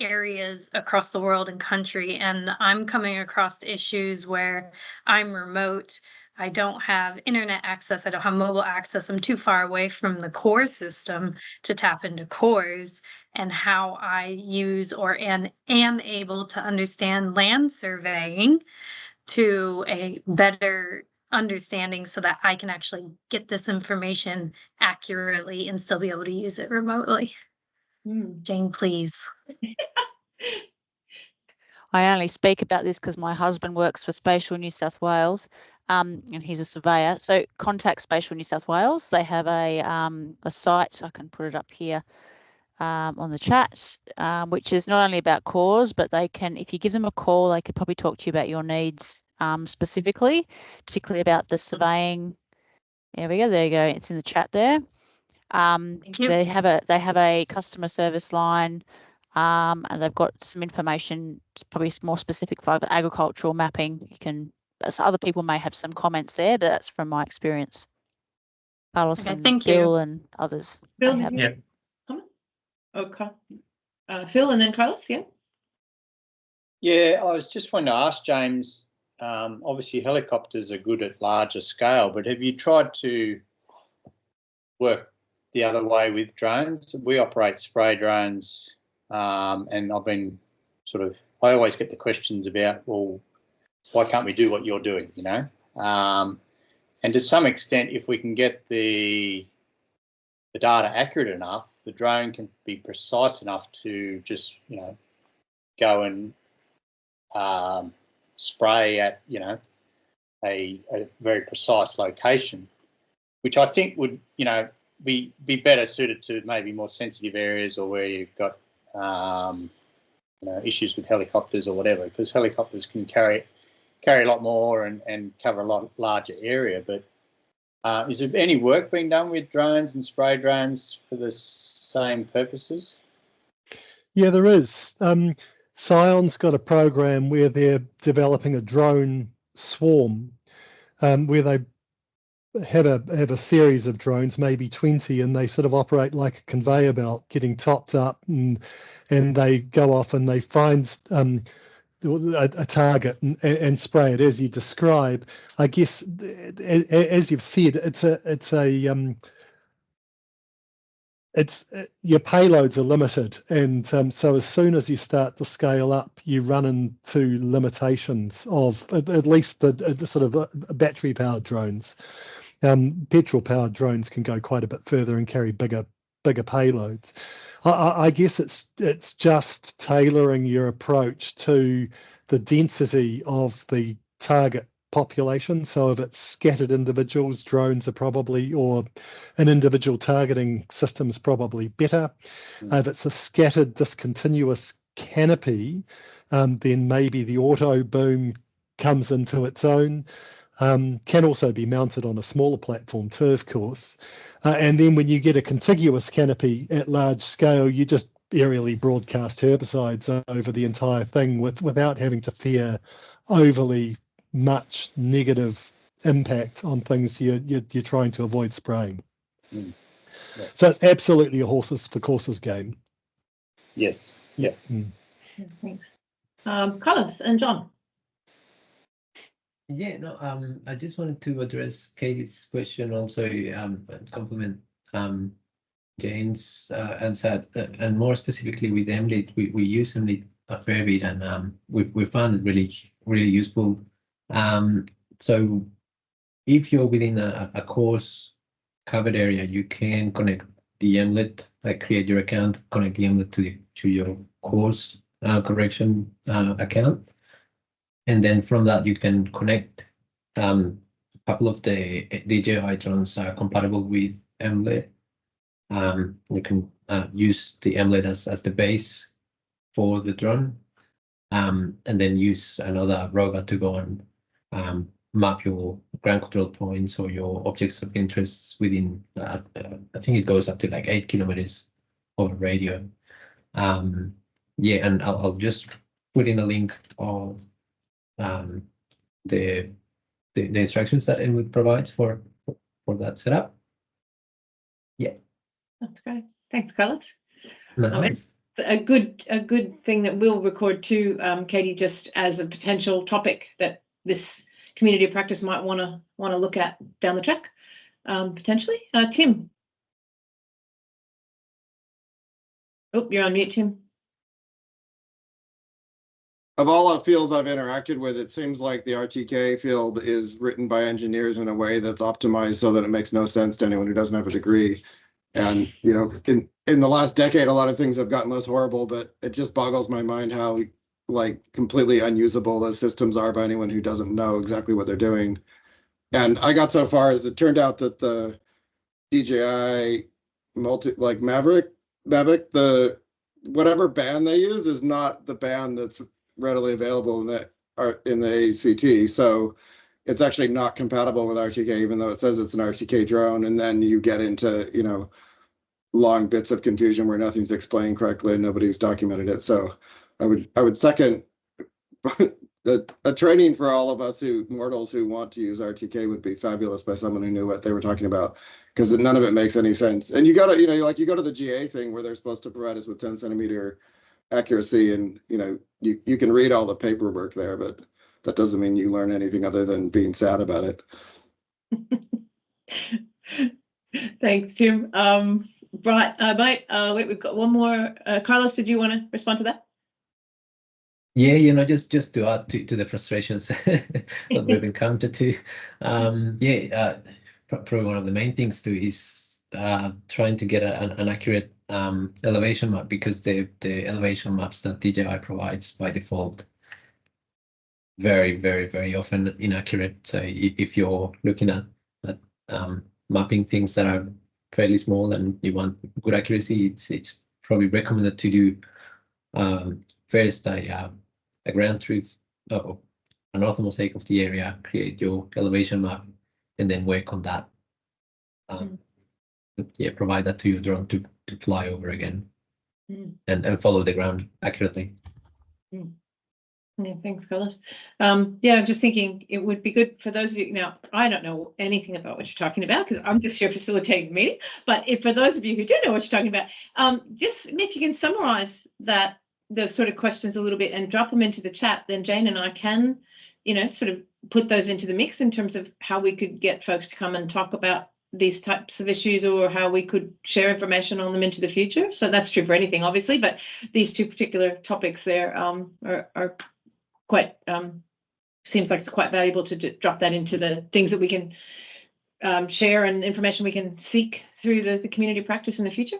areas across the world and country. And I'm coming across issues where I'm remote, I don't have internet access, I don't have mobile access, I'm too far away from the core system to tap into cores, and how I use or am able to understand land surveying to a better understanding so that I can actually get this information accurately and still be able to use it remotely. Jane, please. I only speak about this because my husband works for Spatial New South Wales, and he's a surveyor. So contact Spatial New South Wales. They have a site, I can put it up here on the chat, which is not only about cores, but they can, if you give them a call, they could probably talk to you about your needs specifically, particularly about the surveying. There we go. There you go. It's in the chat there. Thank you. They have a customer service line. And they've got some information, probably more specific for agricultural mapping. You can, other people may have some comments there, but that's from my experience. Carlos and thank Phil you. and others. Phil, have. Yeah. Comment? Okay. Phil and then Carlos, yeah. Yeah, I was just wanting to ask James, obviously helicopters are good at larger scale, but have you tried to work the other way with drones? We operate spray drones, and I've been I always get the questions about, well, why can't we do what you're doing, you know? And to some extent, if we can get the data accurate enough, the drone can be precise enough to just, you know, go and spray at, you know, a very precise location, which I think would, you know, be better suited to maybe more sensitive areas or where you've got you know, issues with helicopters or whatever, because helicopters can carry a lot more and cover a lot larger area. But is there any work being done with drones and spray drones for the same purposes? Yeah, there is. Scion's got a program where they're developing a drone swarm, where they have a series of drones, maybe 20, and they sort of operate like a conveyor belt, getting topped up, and they go off and they find a target and spray it as you describe. I guess, as you've said, your payloads are limited, and so as soon as you start to scale up, you run into limitations of at least the sort of battery-powered drones. Petrol-powered drones can go quite a bit further and carry bigger payloads. I guess it's just tailoring your approach to the density of the target population. So if it's scattered individuals, drones are probably, or an individual targeting system is probably better. If it's a scattered discontinuous canopy, then maybe the auto boom comes into its own. Can also be mounted on a smaller platform too, of course. And then when you get a contiguous canopy at large scale, you just aerially broadcast herbicides over the entire thing without having to fear overly much negative impact on things you're trying to avoid spraying. Yeah. So it's absolutely a horses for courses game. Yes. Yeah. Yeah, thanks. Carlos and John. Yeah, no, I just wanted to address Katie's question also, compliment Jane's answer, and more specifically with MLIT, we use MLIT a fair bit, and we found it really useful. So if you're within a course covered area, you can connect the MLIT, like create your account, connect the MLIT to your course correction account. And then from that, you can connect a couple of the DJI drones are compatible with MLIT. You can use the MLIT as the base for the drone, and then use another robot to go and map your ground control points or your objects of interest within, I think it goes up to like 8 kilometers over radio. Yeah, and I'll just put in a link of the instructions that MLIT provides for that setup. Yeah, that's great. Thanks, Carlos. No, It's a good thing that we'll record too, Katie, just as a potential topic that this community of practice might want to look at down the track, potentially. Tim. Oh, you're on mute, Tim. Of all the fields I've interacted with, it seems like the RTK field is written by engineers in a way that's optimized so that it makes no sense to anyone who doesn't have a degree. And, you know, in the last decade, a lot of things have gotten less horrible, but it just boggles my mind how like completely unusable those systems are by anyone who doesn't know exactly what they're doing. And I got so far as it turned out that the DJI Mavic, the whatever band they use is not the band that's readily available in the AEST. So it's actually not compatible with RTK, even though it says it's an RTK drone. And then you get into, you know, long bits of confusion where nothing's explained correctly and nobody's documented it. So I would second a training for all of us mortals who want to use RTK would be fabulous by someone who knew what they were talking about, because none of it makes any sense. And you got to, you know, like you go to the GA thing where they're supposed to provide us with 10 centimeter accuracy, and you can read all the paperwork there, but that doesn't mean you learn anything other than being sad about it. Thanks, Tim. Right, wait, we've got one more. Carlos, did you want to respond to that? Yeah, just to add to the frustrations that we've encountered too. Probably one of the main things too is trying to get an accurate elevation map, because the elevation maps that DJI provides by default very, very, very often inaccurate. So if you're looking at mapping things that are fairly small and you want good accuracy, it's probably recommended to do first a ground truth or an orthomosaic of the area, create your elevation map, and then work on that. Provide that to your drone to fly over again and follow the ground accurately. Yeah, thanks, Carlos. I'm just thinking it would be good for those of you. Now, I don't know anything about what you're talking about because I'm just here facilitating the meeting. But for those of you who do know what you're talking about, just if you can summarize those sort of questions a little bit and drop them into the chat, then Jane and I can, sort of put those into the mix in terms of how we could get folks to come and talk about these types of issues, or how we could share information on them into the future. So that's true for anything, obviously, but these two particular topics there are quite seems like it's quite valuable to drop that into the things that we can share and information we can seek through the community practice in the future.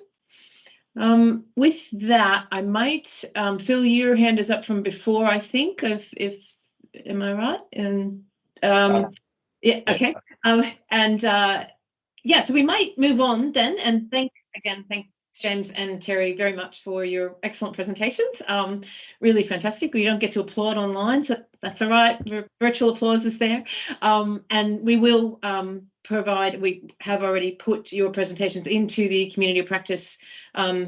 With that, I might Phil, your hand is up from before, I think, if am I right? And okay. So we might move on then, and thank James and Terry very much for your excellent presentations. Really fantastic. We don't get to applaud online, so that's all right. Virtual applause is there. And we will we have already put your presentations into the community practice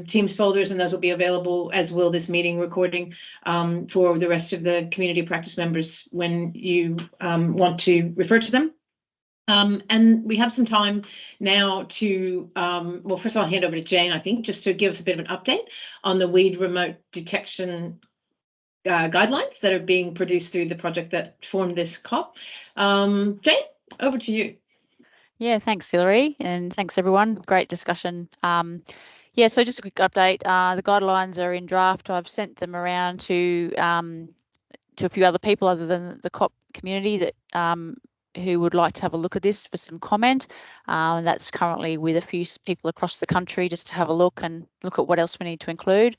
Teams folders, and those will be available, as will this meeting recording, for the rest of the community practice members when you want to refer to them. And we have some time now to, well, first I'll hand over to Jane, I think, just to give us a bit of an update on the weed remote detection guidelines that are being produced through the project that formed this COP. Jane, over to you. Yeah, thanks, Hilary, and thanks everyone. Great discussion. So just a quick update. The guidelines are in draft. I've sent them around to a few other people other than the COP community that who would like to have a look at this for some comment. And that's currently with a few people across the country, just to have a look and look at what else we need to include.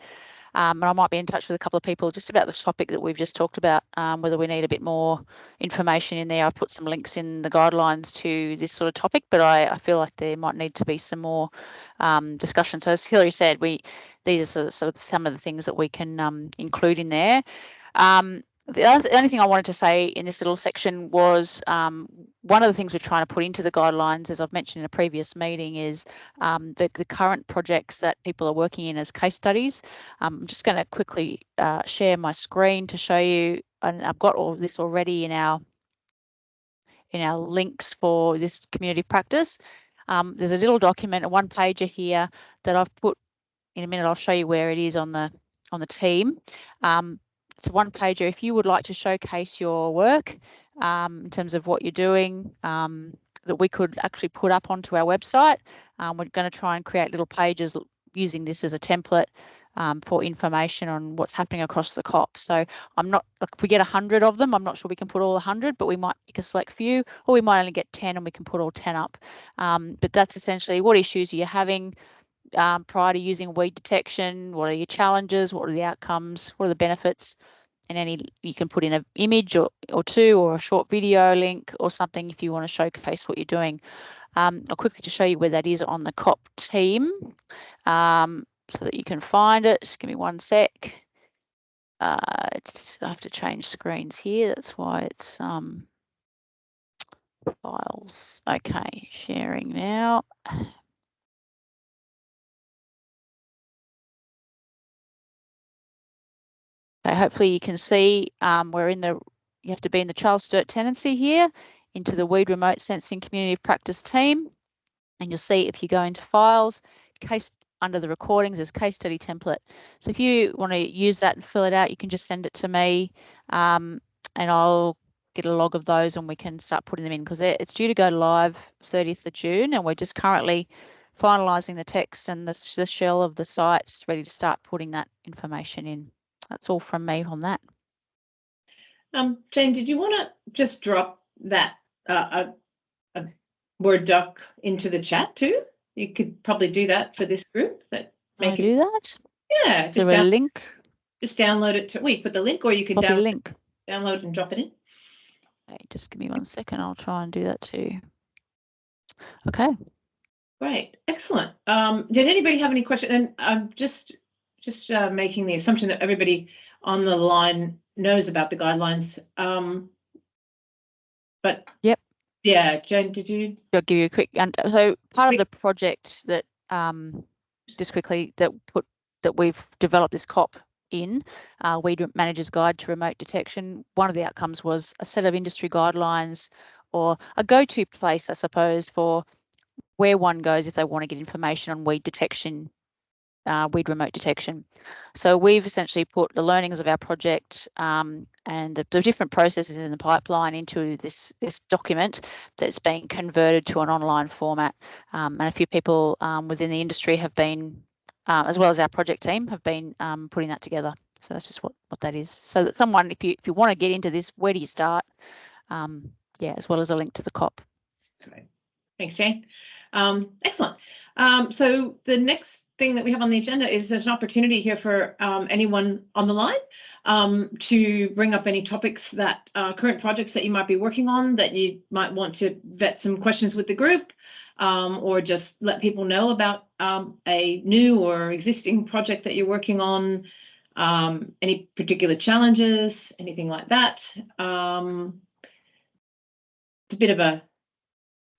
And I might be in touch with a couple of people just about the topic that we've just talked about, whether we need a bit more information in there. I've put some links in the guidelines to this sort of topic, but I feel like there might need to be some more discussion. So as Hilary said, these are sort of some of the things that we can include in there. The only thing I wanted to say in this little section was one of the things we're trying to put into the guidelines, as I've mentioned in a previous meeting, is the current projects that people are working in as case studies. I'm just going to quickly share my screen to show you, and I've got all this already in our links for this community practice. There's a little document, a one-pager here that I've put. In a minute, I'll show you where it is on the team. It's a one-pager. If you would like to showcase your work in terms of what you're doing, that we could actually put up onto our website. We're going to try and create little pages using this as a template for information on what's happening across the COP. So I'm not, if we get 100 of them, I'm not sure we can put all 100, but we might pick a select few, or we might only get 10 and we can put all 10 up. But that's essentially what issues are you having prior to using weed detection, what are your challenges, what are the outcomes, what are the benefits, and you can put in an image or two, or a short video link or something if you want to showcase what you're doing. I'll quickly just show you where that is on the COP team so that you can find it. Just give me one sec. I have to change screens here. That's why it's files. Okay, sharing now. Okay, hopefully you can see you have to be in the Charles Sturt tenancy here, into the Weed Remote Sensing Community of Practice team, and you'll see if you go into files, case under the recordings, there's case study template. So if you want to use that and fill it out, you can just send it to me, and I'll get a log of those and we can start putting them in, because it's due to go live 30th of June, and we're just currently finalising the text and the shell of the site, ready to start putting that information in. That's all from me on that. Jane, did you want to just drop that a Word doc into the chat too? You could probably do that for this group. That Can I do that? Yeah, Is there a link? Just download it to. We put the link, or you can Copy link. download and drop it in. Okay, just give me 1 second. I'll try and do that too. Okay. Great, excellent. Did anybody have any questions? And I'm just making the assumption that everybody on the line knows about the guidelines. But yep. Yeah, Jane, did you? I'll give you a quick. And so part of the project that just quickly that we've developed this COP in Weed Manager's Guide to Remote Detection. One of the outcomes was a set of industry guidelines, or a go-to place, I suppose, for where one goes if they want to get information on weed detection, weed remote detection. So we've essentially put the learnings of our project and the different processes in the pipeline into this document that's being converted to an online format. And a few people within the industry have been, as well as our project team, have been putting that together. So that's just what that is. So that someone, if you want to get into this, where do you start? Yeah, as well as a link to the COP. Okay. Thanks, Jane. Excellent. So the next thing that we have on the agenda is there's an opportunity here for anyone on the line to bring up any topics that current projects that you might be working on, that you might want to vet some questions with the group, or just let people know about a new or existing project that you're working on, any particular challenges, anything like that. It's a bit of a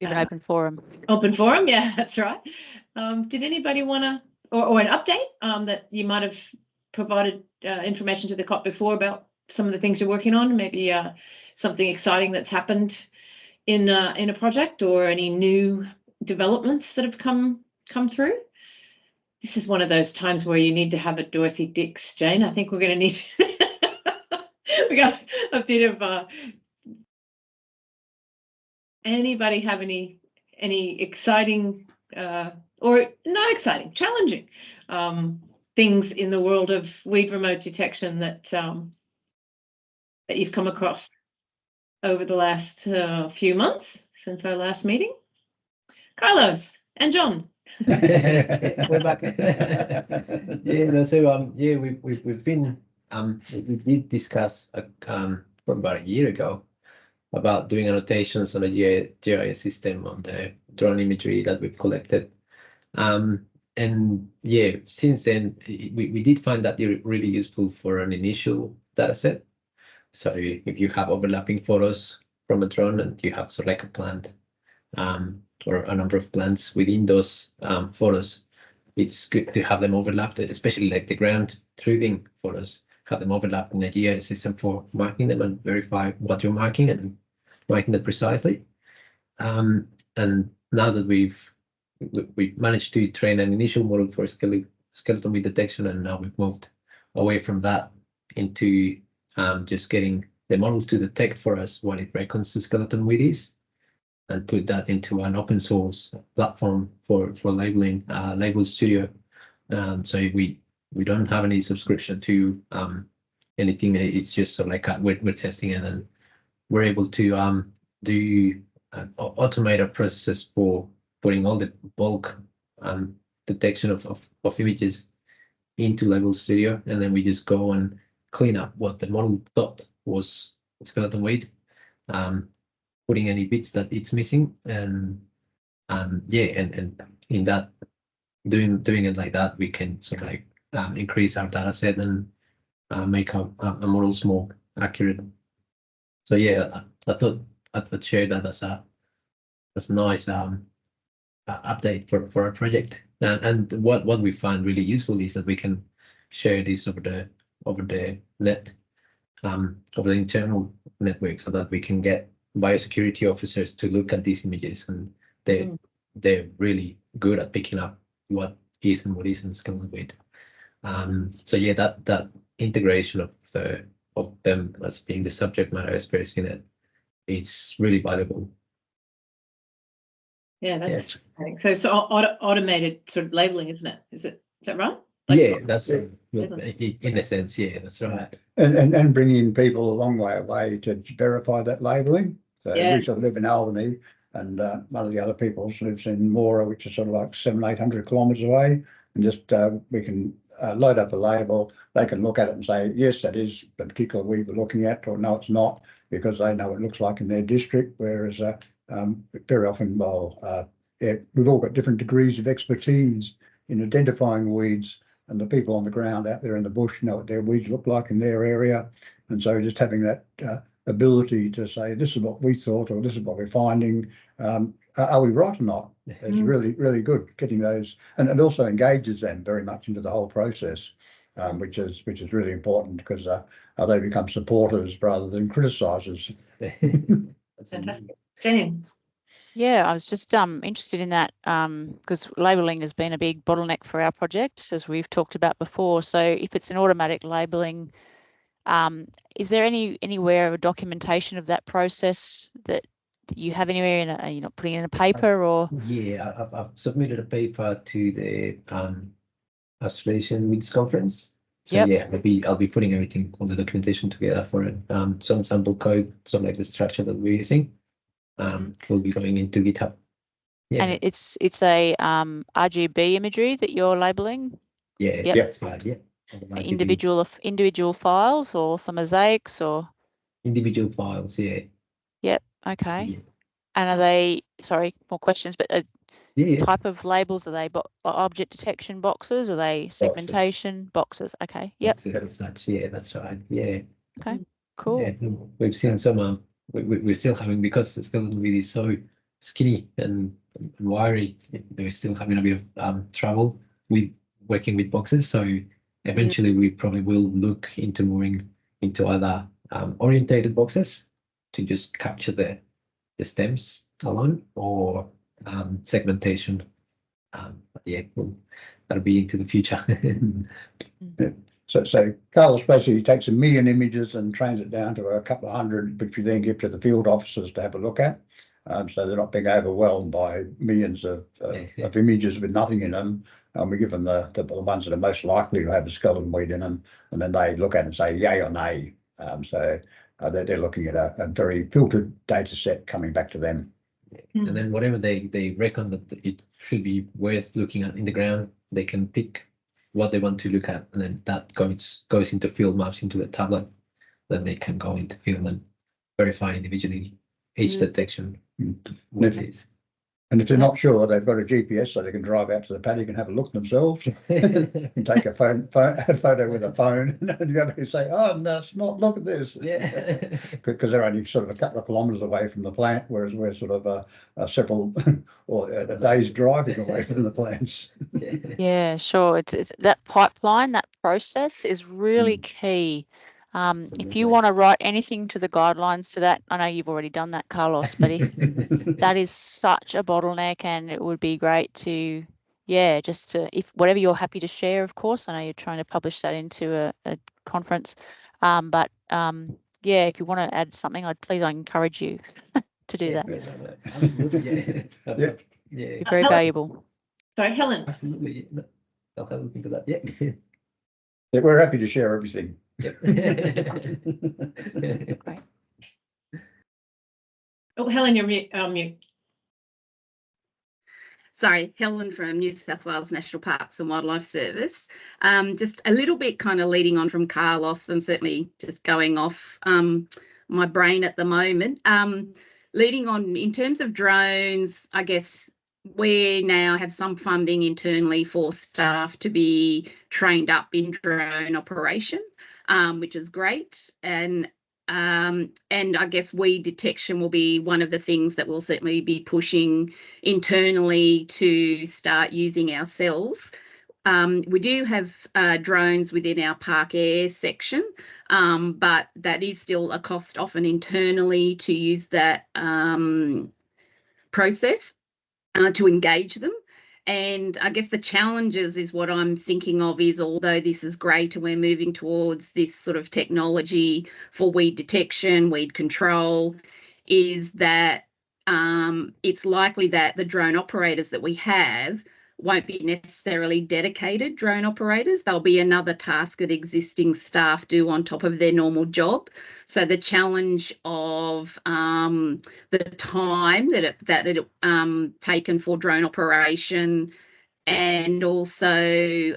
an open forum. Open forum, yeah, that's right. Did anybody want to, or an update that you might have provided information to the COP before about some of the things you're working on? Maybe something exciting that's happened in a project, or any new developments that have come through. This is one of those times where you need to have a Dorothy Dix, Jane. I think we're going to need we got a bit of anybody have any exciting or not exciting, challenging things in the world of weed remote detection that that you've come across over the last few months since our last meeting? Carlos and John. We're back. Yeah, no, so yeah, we've been we did discuss from about a year ago about doing annotations on a GIS system on the drone imagery that we've collected. And yeah, since then, we did find that they're really useful for an initial data set. So if you have overlapping photos from a drone and you have sort of like a plant or a number of plants within those photos, it's good to have them overlapped, especially like the ground truthing photos, have them overlapped in a GIS system for marking them and verify what you're marking and marking it precisely. And now that we've managed to train an initial model for skeleton weed detection, and now we've moved away from that into just getting the model to detect for us what it reckons the skeleton weed is, and put that into an open source platform for labeling, Label Studio. So we don't have any subscription to anything. It's just sort of like we're testing it, and we're able to do automate a process for putting all the bulk detection of images into Label Studio, and then we just go and clean up what the model thought was skeleton weed, putting any bits that it's missing, and yeah, and in that doing it like that, we can sort of like increase our data set and make our models more accurate. So yeah, I thought I'd share that as a nice update for our project. And what we find really useful is that we can share this over the net, over the internal network, so that we can get biosecurity officers to look at these images, and they're really good at picking up what is and what isn't skeleton weed. So yeah, that integration of them as being the subject matter experts in it is really valuable. Yeah, that's so it's automated sort of labeling, isn't it? Is that right? Yeah, that's right. In a sense, yeah, that's right. And bringing people a long way away to verify that labelling. So we sort of live in Albany, and one of the other people lives in Mora, which is sort of like 700-800 kilometres away, and just we can load up a label. They can look at it and say, yes, that is the particular weed we're looking at, or no, it's not, because they know what it looks like in their district. Whereas very often, we've all got different degrees of expertise in identifying weeds, and the people on the ground out there in the bush know what their weeds look like in their area. And so just having that ability to say, this is what we thought, or this is what we're finding, are we right or not? It's really, really good getting those, and it also engages them very much into the whole process, which is really important, because they become supporters rather than criticisers. Fantastic. Jane. Yeah, I was just interested in that because labelling has been a big bottleneck for our project, as we've talked about before. So if it's an automatic labelling, is there anywhere of documentation of that process that you have anywhere? Are you not putting it in a paper or? Yeah, I've submitted a paper to the Australian Weeds Conference. So yeah, I'll be putting everything, all the documentation together for it. Some sample code, some like the structure that we're using. Will be going into GitHub. Yeah. And it's a RGB imagery that you're labeling? Yeah, that's right. Yeah. Individual files or the mosaics or? Individual files, yeah. Yep, okay. Yeah. And are they, sorry, more questions, but type of labels, are they object detection boxes? Are they segmentation boxes? Okay, yep. That's such, yeah, that's right. Yeah. Okay, cool. Yeah, we've seen some, we're still having, because the skeleton weed is so skinny and wiry, we're still having a bit of trouble with working with boxes. So eventually we probably will look into moving into other orientated boxes to just capture the stems alone, or segmentation. But yeah, that'll be into the future. So Carlos basically takes 1 million images and trains it down to a couple of hundred, which we then give to the field officers to have a look at. So they're not being overwhelmed by millions of images with nothing in them. We give them the ones that are most likely to have a skeleton weed in them, and then they look at it and say yay or nay. So they're looking at a very filtered data set coming back to them. And then whatever they reckon that it should be worth looking at in the ground, they can pick what they want to look at, and then that goes into field maps into a tablet. Then they can go into field and verify individually each detection. And if they're not sure, they've got a GPS, so they can drive out to the paddock and have a look themselves and take a photo with a phone and go and say, oh, no, it's not, look at this. Yeah. Because they're only sort of a couple of kilometres away from the plant, whereas we're sort of several or a day's driving away from the plants. Yeah, sure. It's that pipeline, that process is really key. If you want to write anything to the guidelines to that, I know you've already done that, Carlos, but if that is such a bottleneck, and it would be great to, just to, if whatever you're happy to share, of course, I know you're trying to publish that into a conference, but if you want to add something, I encourage you to do that. Absolutely, You're very valuable. Sorry, Helen. Absolutely, I'll have a look into that. Yeah, we're happy to share everything. Great. Oh, Helen, you're mute. Sorry, Helen from New South Wales National Parks and Wildlife Service. Just a little bit kind of leading on from Carlos, and certainly just going off my brain at the moment. Leading on in terms of drones, I guess we now have some funding internally for staff to be trained up in drone operation, which is great. And I guess weed detection will be one of the things that we'll certainly be pushing internally to start using ourselves. We do have drones within our Park Air section, but that is still a cost often internally to use that process to engage them. And I guess the challenges is what I'm thinking of is, although this is great and we're moving towards this sort of technology for weed detection, weed control, is that it's likely that the drone operators that we have won't be necessarily dedicated drone operators. There'll be another task that existing staff do on top of their normal job. So the challenge of the time that it taken for drone operation, and also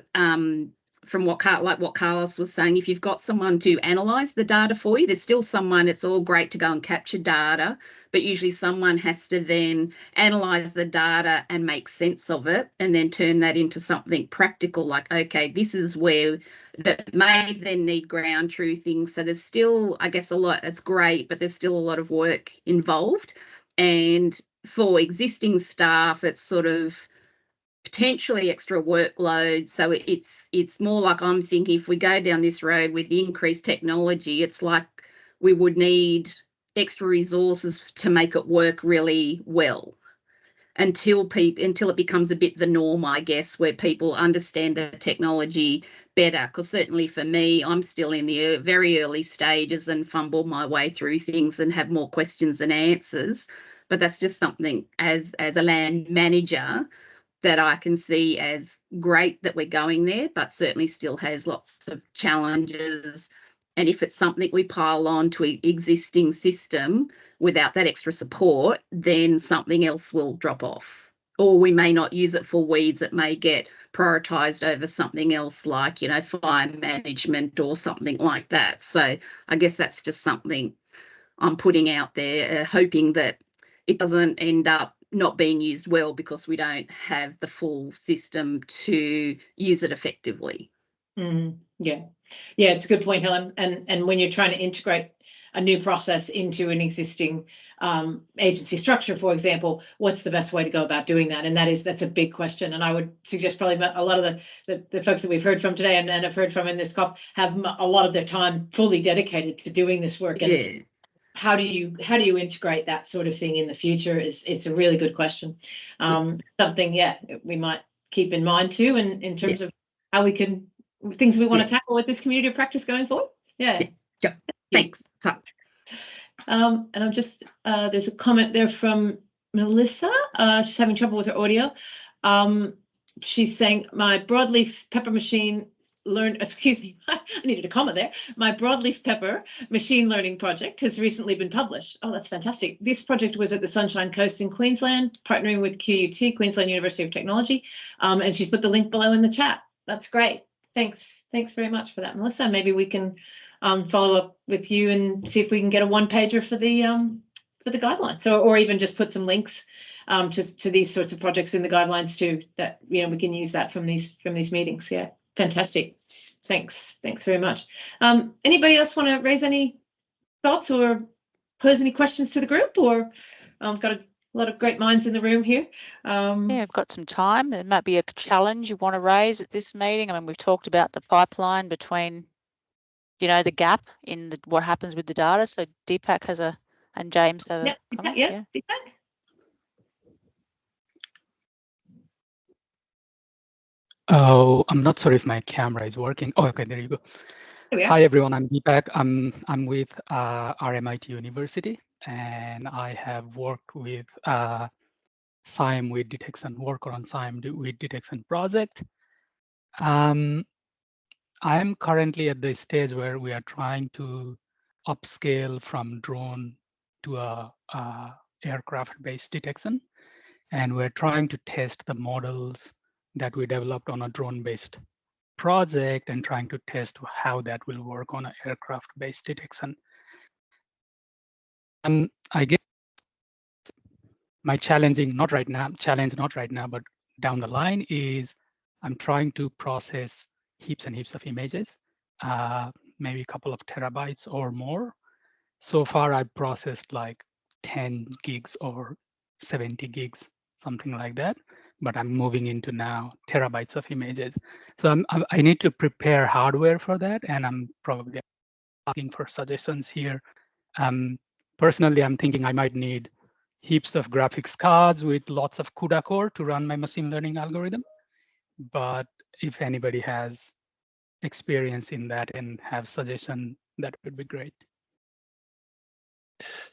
from what Carlos was saying, if you've got someone to analyse the data for you, there's still someone. It's all great to go and capture data, but usually someone has to then analyse the data and make sense of it, and then turn that into something practical. Like, okay, this is where that may then need ground truthing. So there's still, I guess, a lot. It's great, but there's still a lot of work involved. And for existing staff, it's sort of potentially extra workload. So it's more like, I'm thinking, if we go down this road with the increased technology, it's like we would need extra resources to make it work really well until it becomes a bit the norm, I guess, where people understand the technology better. Because certainly for me, I'm still in the very early stages and fumble my way through things and have more questions than answers. But that's just something as a land manager that I can see as great that we're going there, but certainly still has lots of challenges. And if it's something we pile on to an existing system without that extra support, then something else will drop off. Or we may not use it for weeds. It may get prioritised over something else, like, you know, fire management or something like that. So I guess that's just something I'm putting out there, hoping that it doesn't end up not being used well because we don't have the full system to use it effectively. Yeah, it's a good point, Helen. And when you're trying to integrate a new process into an existing agency structure, for example, what's the best way to go about doing that? And that's a big question. And I would suggest probably a lot of the folks that we've heard from today and have heard from in this COP have a lot of their time fully dedicated to doing this work. And yeah. How do you integrate that sort of thing in the future? It's a really good question. Something, we might keep in mind too, and in terms of how we can, things we want to tackle with this community of practice going forward. Thanks. And I'm just there's a comment there from Melissa. She's having trouble with her audio. She's saying, my broadleaf pepper machine excuse me, I needed a comma there. My broadleaf pepper machine learning project has recently been published. Oh, that's fantastic. This project was at the Sunshine Coast in Queensland, partnering with QUT, Queensland University of Technology. And she's put the link below in the chat. That's great. Thanks very much for that, Melissa. Maybe we can follow up with you and see if we can get a one-pager for the guidelines, or even just put some links to these sorts of projects in the guidelines too, that, you know, we can use that from these meetings. Yeah. Fantastic. Thanks very much. Anybody else want to raise any thoughts or pose any questions to the group? Or got a lot of great minds in the room here. I've got some time. There might be a challenge you want to raise at this meeting. I mean, we've talked about the pipeline between, you know, the gap in what happens with the data. So Deepak has and James have a comment. Deepak. Oh, I'm not sure if my camera is working. Oh, okay, there you go. Hi, everyone. I'm Deepak. I'm with RMIT University, and I have worked with SIAM weed detection, work on SIAM weed detection project. I'm currently at the stage where we are trying to upscale from drone to a aircraft-based detection, and we're trying to test the models that we developed on a drone-based project and trying to test how that will work on an aircraft-based detection. I guess my challenge not right now, but down the line is I'm trying to process heaps and heaps of images, maybe a couple of terabytes or more. So far, I've processed like 10 gigs or 70 gigs, something like that. But I'm moving into now terabytes of images. So I need to prepare hardware for that, and I'm probably asking for suggestions here. Personally, I'm thinking I might need heaps of graphics cards with lots of CUDA core to run my machine learning algorithm. But if anybody has experience in that and have suggestion, that would be great.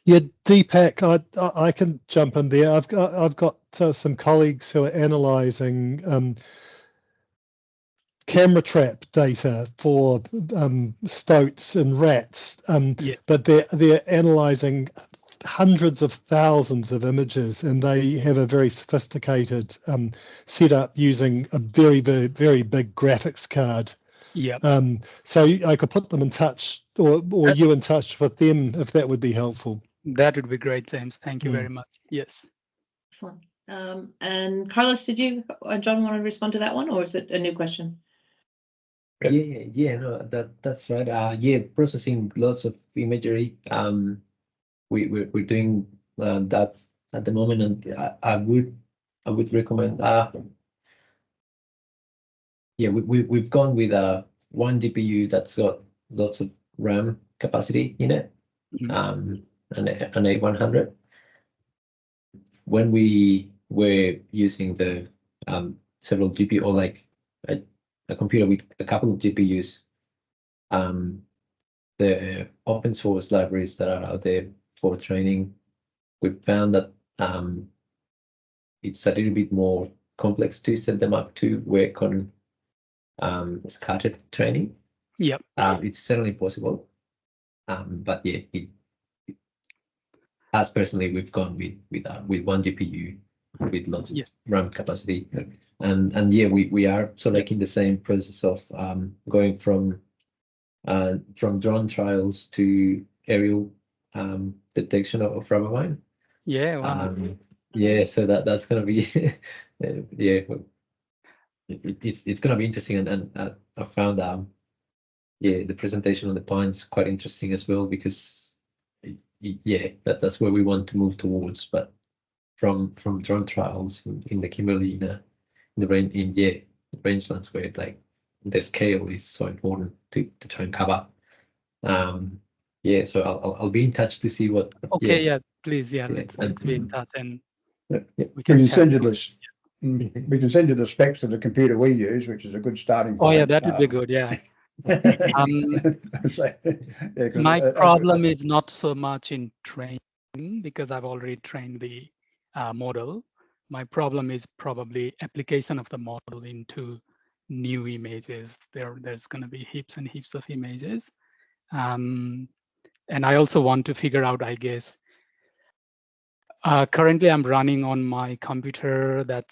Yeah, Deepak, I can jump in there. I've got some colleagues who are analysing camera trap data for stoats and rats, Yes. but they're analysing hundreds of thousands of images, and they have a very sophisticated setup using a very big graphics card. Yeah. So I could put them in touch, or you in touch with them, if that would be helpful. That would be great, James. Thank you very much. Yes. Excellent. And Carlos, did you, John, want to respond to that one, or is it a new question? Yeah, no, that's right. Yeah, processing lots of imagery. We're doing that at the moment, and I would recommend. Yeah, we've gone with one GPU that's got lots of RAM capacity in it, an A100. When we were using the several GPU, or like a computer with a couple of GPUs, the open source libraries that are out there for training, we found that it's a little bit more complex to set them up to work on scattered training. Yep. It's certainly possible, but yeah, as personally, we've gone with one GPU with lots of RAM capacity, and yeah, we are sort of like in the same process of going from drone trials to aerial detection of rubber mine. Yeah. Wow. Yeah, so that's gonna be yeah, it's gonna be interesting, and I found yeah, the presentation on the pines quite interesting as well, because yeah, that's where we want to move towards, but from drone trials in the Kimberley, in the rangelands, where like the scale is so important to try and cover. Yeah, so I'll be in touch to see what. Okay, yeah, please, let's be in touch, and we can send you this. We can send you the specs of the computer we use, which is a good starting point. Oh yeah, that would be good. Yeah. My problem is not so much in training, because I've already trained the model. My problem is probably application of the model into new images. There's going to be heaps and heaps of images. And I also want to figure out, I guess, currently I'm running on my computer that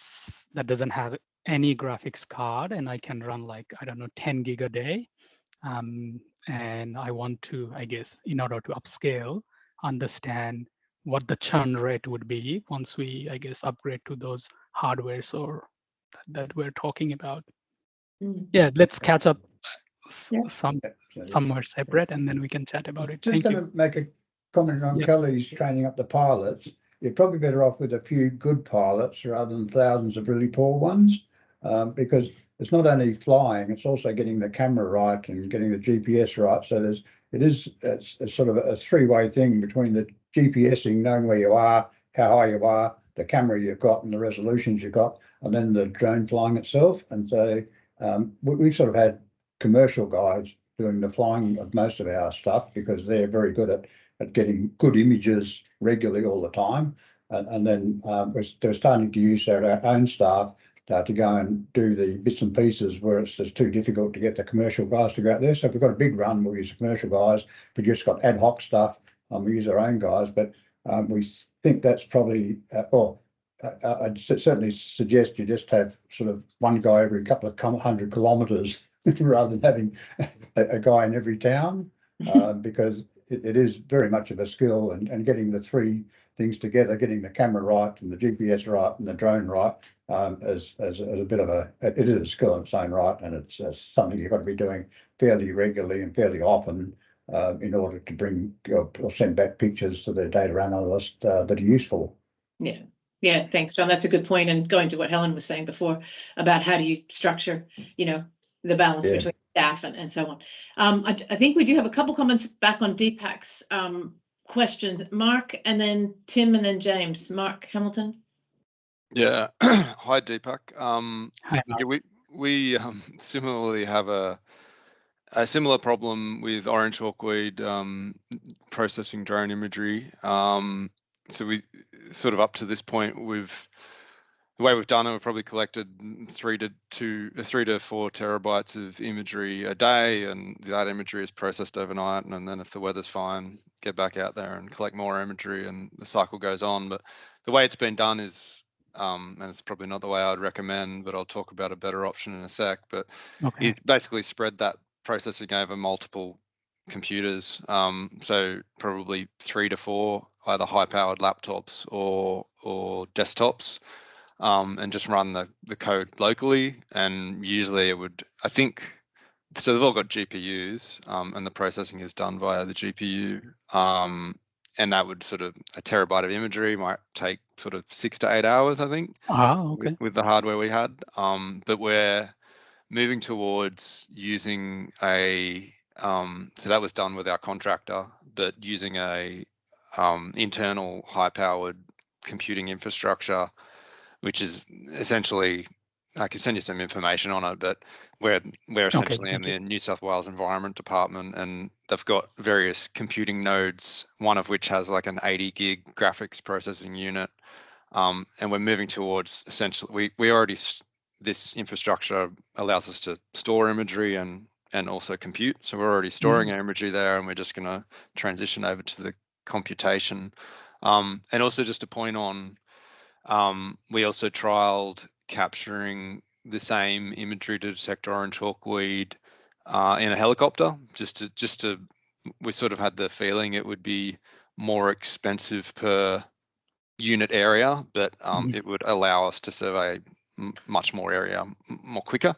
doesn't have any graphics card, and I can run like, I don't know, 10 gig a day. And I want to, I guess, in order to upscale, understand what the churn rate would be once we, I guess, upgrade to those hardwares or that we're talking about. Yeah, let's catch up somewhere separate, and then we can chat about it. Just going to make a comment on Kelly's training up the pilots. You're probably better off with a few good pilots rather than thousands of really poor ones, because it's not only flying, it's also getting the camera right and getting the GPS right. So it's sort of a three-way thing between the GPSing, knowing where you are, how high you are, the camera you've got and the resolutions you've got, and then the drone flying itself. And so we've sort of had commercial guys doing the flying of most of our stuff, because they're very good at getting good images regularly all the time. And then we're starting to use our own staff to go and do the bits and pieces where it's just too difficult to get the commercial guys to go out there. So if we've got a big run, we'll use the commercial guys. If we've just got ad hoc stuff, we use our own guys. But we think that's probably, I'd certainly suggest you just have sort of one guy every couple of 100 kilometres rather than having a guy in every town, because it is very much of a skill, and getting the three things together, getting the camera right and the GPS right and the drone right, as a bit of it is a skill in its own right, and it's something you've got to be doing fairly regularly and fairly often in order to bring or send back pictures to the data analyst that are useful. Yeah, thanks, John. That's a good point. And going to what Helen was saying before about how do you structure, the balance between staff and so on. I think we do have a couple comments back on Deepak's questions. Mark, and then Tim, and then James. Mark Hamilton. Yeah. Hi, Deepak. Hi, Mark. Yeah, we similarly have a similar problem with orange hawkweed processing drone imagery. So we sort of up to this point, the way we've done it, we've probably collected 3 to 4 terabytes of imagery a day, and that imagery is processed overnight. And then if the weather's fine, get back out there and collect more imagery, and the cycle goes on. But the way it's been done is, and it's probably not the way I'd recommend, but I'll talk about a better option in a sec. But Okay. it basically spread that processing over multiple computers. So probably 3 to 4 either high-powered laptops or desktops. And just run the code locally, and usually it would, I think, so they've all got GPUs, and the processing is done via the GPU, and that would sort of, a terabyte of imagery might take sort of 6 to 8 hours, I think, Okay. with the hardware we had. But we're moving towards using so that was done with our contractor, but using a internal high-powered computing infrastructure, which is essentially, I can send you some information on it, but we're essentially in the New South Wales Environment Department, and they've got various computing nodes, one of which has like an 80 gig graphics processing unit. And we're moving towards, essentially, we already, this infrastructure allows us to store imagery and also compute. So we're already storing our imagery there, and we're just going to transition over to the computation. And also just a point on, we also trialed capturing the same imagery to detect orange hawkweed in a helicopter, just to we sort of had the feeling it would be more expensive per unit area, but it would allow us to survey much more area more quicker.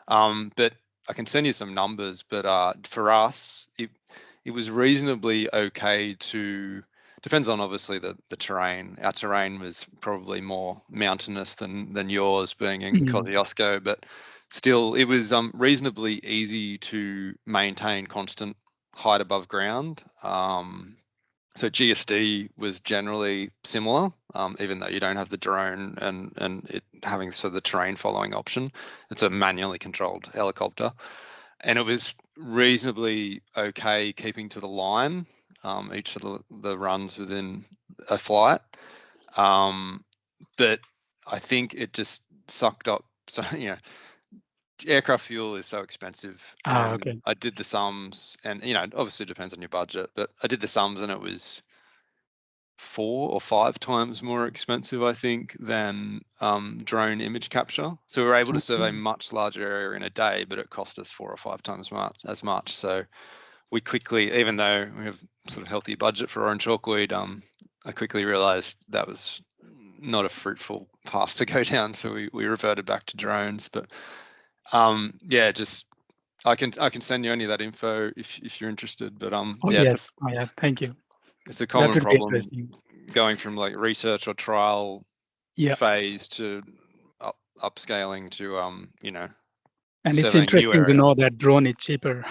But I can send you some numbers, but for us, it was reasonably okay to, depends on obviously the terrain. Our terrain was probably more mountainous than yours, being in Kosciuszko, but still it was reasonably easy to maintain constant height above ground. So GSD was generally similar, even though you don't have the drone and it having sort of the terrain following option. It's a manually controlled helicopter, and it was reasonably okay keeping to the line, each of the runs within a flight. But I think it just sucked up. So, aircraft fuel is so expensive. Okay. I did the sums, and obviously it depends on your budget, but I did the sums and it was 4 or 5 times more expensive, I think, than drone image capture. So we were able to survey much larger area in a day, but it cost us 4 or 5 times as much. So we quickly, even though we have sort of healthy budget for orange hawkweed, I quickly realized that was not a fruitful path to go down. So we reverted back to drones. But yeah, just I can send you any of that info if you're interested. But yeah, yes, thank you. It's a common problem going from like research or trial phase to upscaling to And it's interesting to know that drone is cheaper.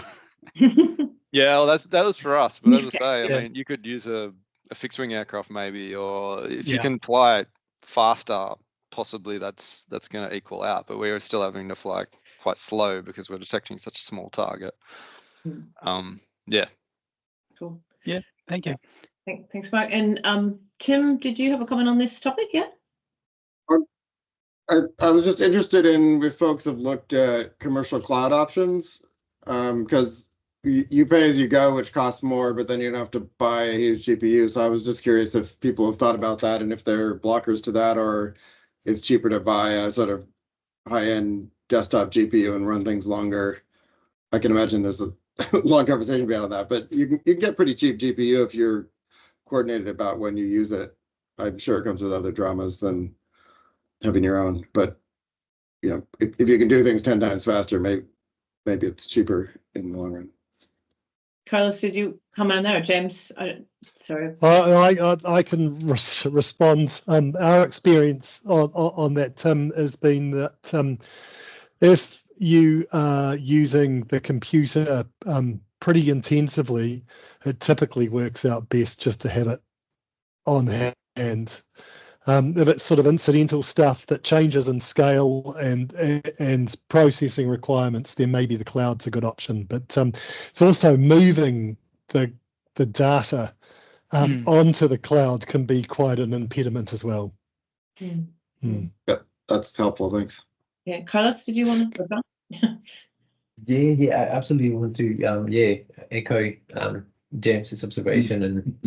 Yeah, well, that was for us, but as I say, I mean, you could use a fixed wing aircraft maybe, or if you can fly it faster, possibly that's going to equal out. But we were still having to fly quite slow because we're detecting such a small target. Yeah. Cool. Yeah. Thank you. Thanks, Mark. And Tim, did you have a comment on this topic yet? I was just interested in if folks have looked at commercial cloud options, because you pay as you go, which costs more, but then you don't have to buy a huge GPU. So I was just curious if people have thought about that and if there are blockers to that, or it's cheaper to buy a sort of high-end desktop GPU and run things longer. I can imagine there's a long conversation to be had on that, but you can get pretty cheap GPU if you're coordinated about when you use it. I'm sure it comes with other dramas than having your own, but if you can do things 10 times faster, maybe it's cheaper in the long run. Carlos, did you comment on that, or James? Sorry. I can respond. Our experience on that, Tim, has been that if you are using the computer pretty intensively, it typically works out best just to have it on hand. If it's sort of incidental stuff that changes in scale and processing requirements, then maybe the cloud's a good option. But it's also moving the data onto the cloud can be quite an impediment as well. Yeah, that's helpful. Thanks. Yeah, Carlos, did you want to go on? Yeah, I absolutely want to echo James's observation, and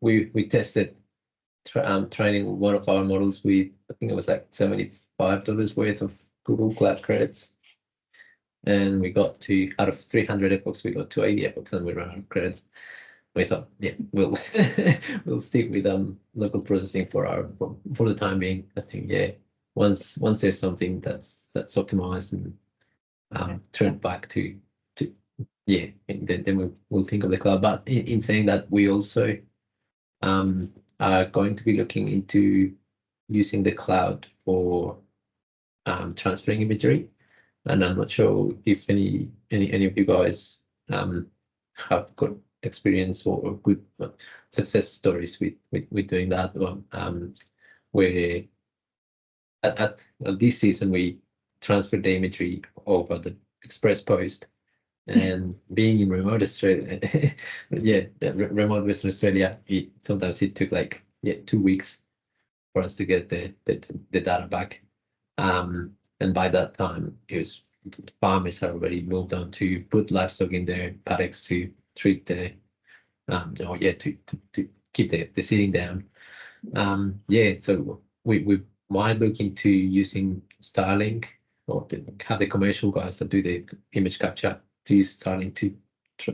we tested training one of our models with, I think it was like $75 worth of Google Cloud credits, and we got to, out of 300 epochs, we got to 80 epochs, and we ran out of credits. We thought, yeah, we'll we'll stick with local processing for the time being. I think once there's something that's optimized and turned back to then we'll think of the cloud. But in saying that, we also are going to be looking into using the cloud for transferring imagery, and I'm not sure if any of you guys have got experience or good success stories with doing that. Where at this season we transferred the imagery over the Express Post, and being in remote Australia, remote Western Australia, sometimes it took like 2 weeks for us to get the data back, and by that time it was farmers had already moved on to put livestock in their paddocks to treat the to keep the seeding down. So we might look into using Starlink, or to have the commercial guys that do the image capture to use Starlink to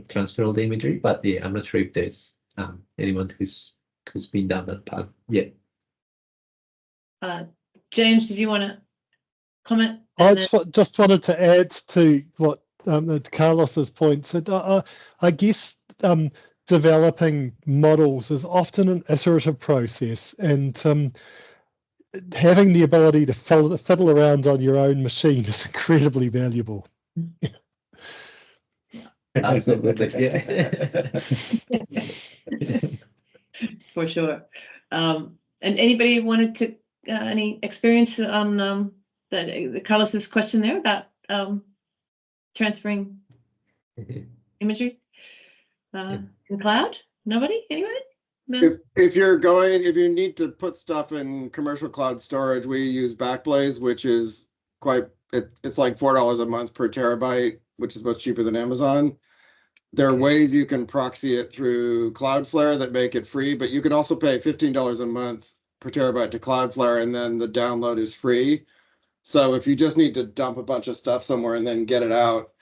transfer all the imagery. But I'm not sure if there's anyone who's been down that path yet. James, did you want to comment? I just wanted to add to what Carlos's points. I guess developing models is often an iterative process, and having the ability to fiddle around on your own machine is incredibly valuable. Absolutely, yeah. For sure. And anybody wanted to any experience on the Carlos's question there about transferring imagery in the cloud? Nobody? Anybody? No? If you need to put stuff in commercial cloud storage, we use Backblaze, which is it's like $4 a month per terabyte, which is much cheaper than Amazon. There are ways you can proxy it through Cloudflare that make it free, but you can also pay $15 a month per terabyte to Cloudflare, and then the download is free. So if you just need to dump a bunch of stuff somewhere and then get it out,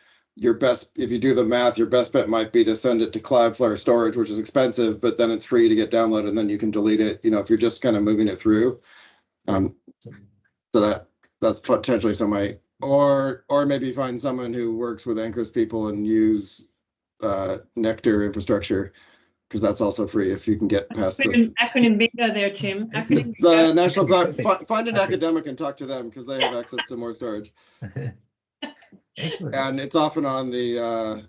if you do the math, your best bet might be to send it to Cloudflare storage, which is expensive, but then it's free to get downloaded, and then you can delete it, if you're just kind of moving it through. So that's potentially some way. Or maybe find someone who works with Anchor's people and use Nectar infrastructure, because that's also free if you can get past acronym bingo there, Tim. The National Cloud. Find an academic and talk to them, because they have access to more storage. Excellent. And it's often on the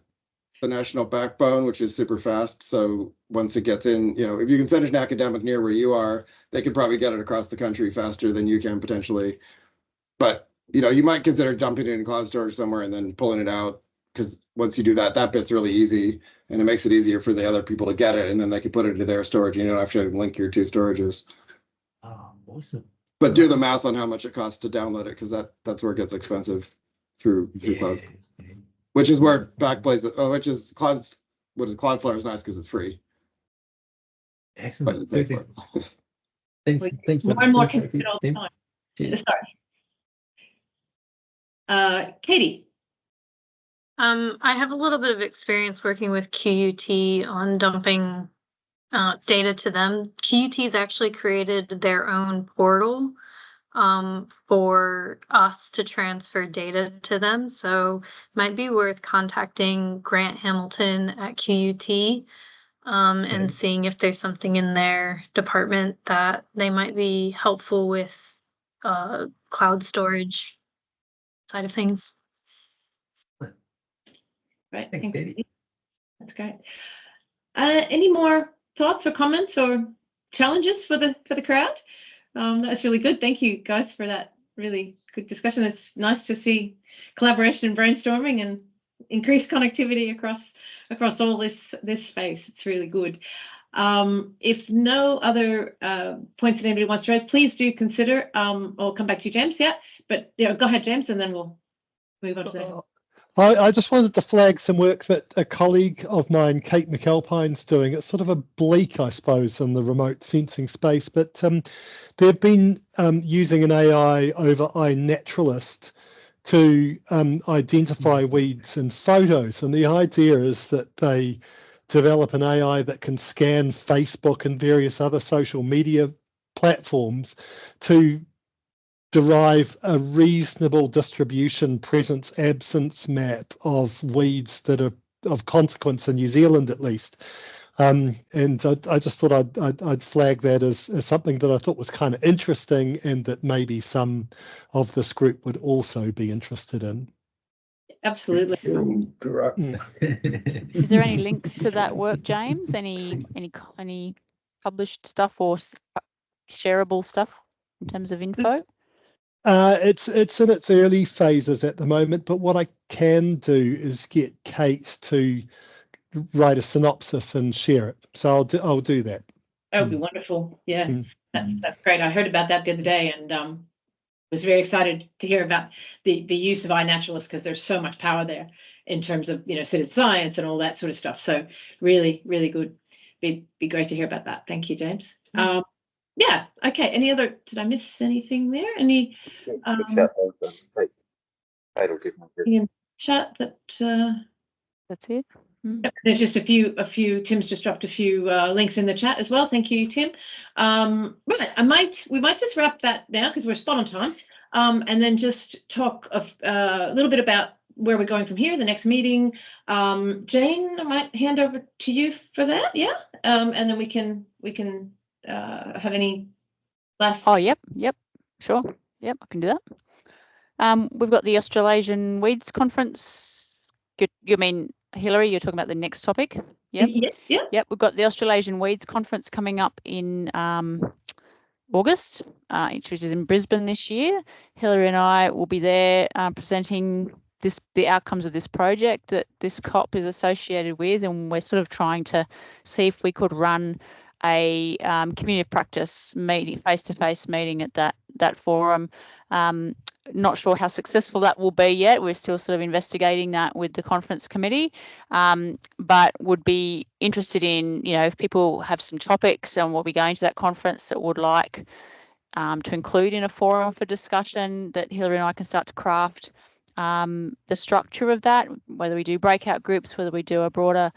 national backbone, which is super fast. So once it gets in, if you can send an academic near where you are, they could probably get it across the country faster than you can potentially. But you might consider dumping it in cloud storage somewhere and then pulling it out, because once you do that bit's really easy, and it makes it easier for the other people to get it, and then they can put it into their storage. You don't have to link your two storages. Oh, awesome. But do the math on how much it costs to download it, because that's where it gets expensive through cloud, which is where Backblaze, Cloudflare is nice because it's free. Excellent. Thanks. More and more connected all the time. Sorry. Katie. I have a little bit of experience working with QUT on dumping data to them. QUT's actually created their own portal for us to transfer data to them. So might be worth contacting Grant Hamilton at QUT and seeing if there's something in their department that they might be helpful with cloud storage side of things. Right. Thanks, Katie. That's great. Any more thoughts or comments or challenges for the crowd? That was really good. Thank you guys for that really good discussion. It's nice to see collaboration and brainstorming and increased connectivity across all this space. It's really good. If no other points that anybody wants to raise, please do consider. I'll come back to you, James. Yeah, but go ahead, James, and then we'll move on to that. I just wanted to flag some work that a colleague of mine, Kate McAlpine's doing. It's sort of oblique, I suppose, in the remote sensing space, but they've been using an AI over iNaturalist to identify weeds in photos. And the idea is that they develop an AI that can scan Facebook and various other social media platforms to derive a reasonable distribution presence absence map of weeds that are of consequence in New Zealand, at least. And I just thought I'd flag that as something that I thought was kind of interesting, and that maybe some of this group would also be interested in. Absolutely. Is there any links to that work, James? Any published stuff or shareable stuff in terms of info? It's in its early phases at the moment, but what I can do is get Kate to write a synopsis and share it. So I'll do that. That would be wonderful. Yeah, that's great. I heard about that the other day, and was very excited to hear about the use of iNaturalist, because there's so much power there in terms of citizen science and all that sort of stuff. So really, really good. Be great to hear about that. Thank you, James. Yeah. Okay. Any other? Did I miss anything there? Any? In chat that. That's it. There's just a few. Tim's just dropped a few links in the chat as well. Thank you, Tim. Right. We might just wrap that now because we're spot on time. And then just talk a little bit about where we're going from here, the next meeting. Jane, I might hand over to you for that. Yeah. And then we can have any last. Oh, yep. Sure. Yep, I can do that. We've got the Australasian Weeds Conference. You mean, Hilary, you're talking about the next topic? Yep. Yep, we've got the Australasian Weeds Conference coming up in August, which is in Brisbane this year. Hilary and I will be there presenting the outcomes of this project that this COP is associated with, and we're sort of trying to see if we could run a community of practice meeting, face-to-face meeting at that forum. Not sure how successful that will be yet. We're still sort of investigating that with the conference committee, but would be interested in, if people have some topics and we'll be going to that conference that would like to include in a forum for discussion, that Hilary and I can start to craft the structure of that, whether we do breakout groups, whether we do a broader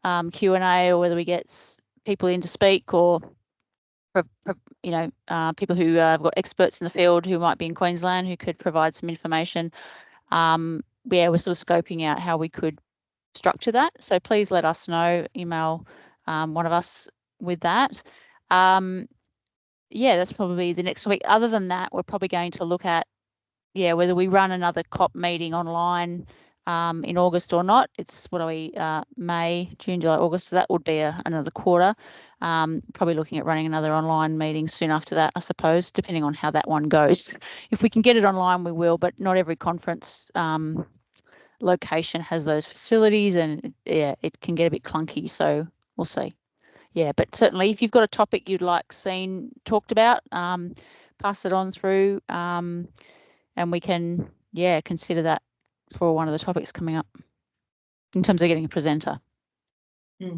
Q&A, or whether we get people in to speak, or people who have got experts in the field who might be in Queensland who could provide some information. We're sort of scoping out how we could structure that. So please let us know, email one of us with that. That's probably the next week. Other than that, we're probably going to look at whether we run another COP meeting online in August or not. It's May, June, July, August. So that would be another quarter. Probably looking at running another online meeting soon after that, I suppose, depending on how that one goes. If we can get it online, we will, but not every conference location has those facilities, and it can get a bit clunky. So we'll see. But certainly if you've got a topic you'd like seen talked about, pass it on through, and we can consider that for one of the topics coming up in terms of getting a presenter. Yeah,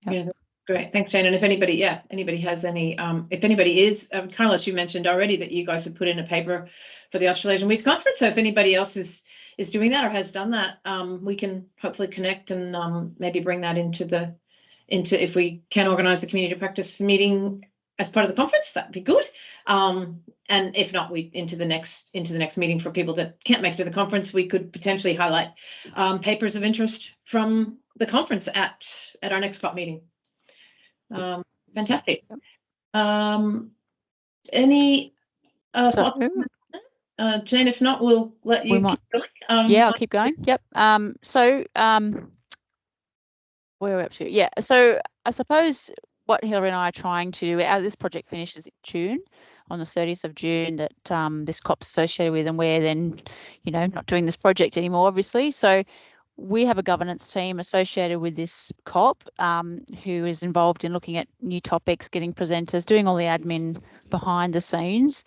that's great. Thanks, Jane. And if anybody has any, if anybody is, Carlos, you mentioned already that you guys have put in a paper for the Australasian Weeds Conference. So if anybody else is doing that or has done that, we can hopefully connect and maybe bring that into if we can organise the community practice meeting as part of the conference, that'd be good. And if not, into the next meeting for people that can't make it to the conference, we could potentially highlight papers of interest from the conference at our next COP meeting. Fantastic. Any thoughts? Jane, if not, we'll let you keep going. I'll keep going. Yep. where we're up to. Yeah, so I suppose what Hilary and I are trying to do, this project finishes in June, on the 30th of June, that this COP's associated with, and we're then, you know, not doing this project anymore, obviously. So we have a governance team associated with this COP who is involved in looking at new topics, getting presenters, doing all the admin behind the scenes.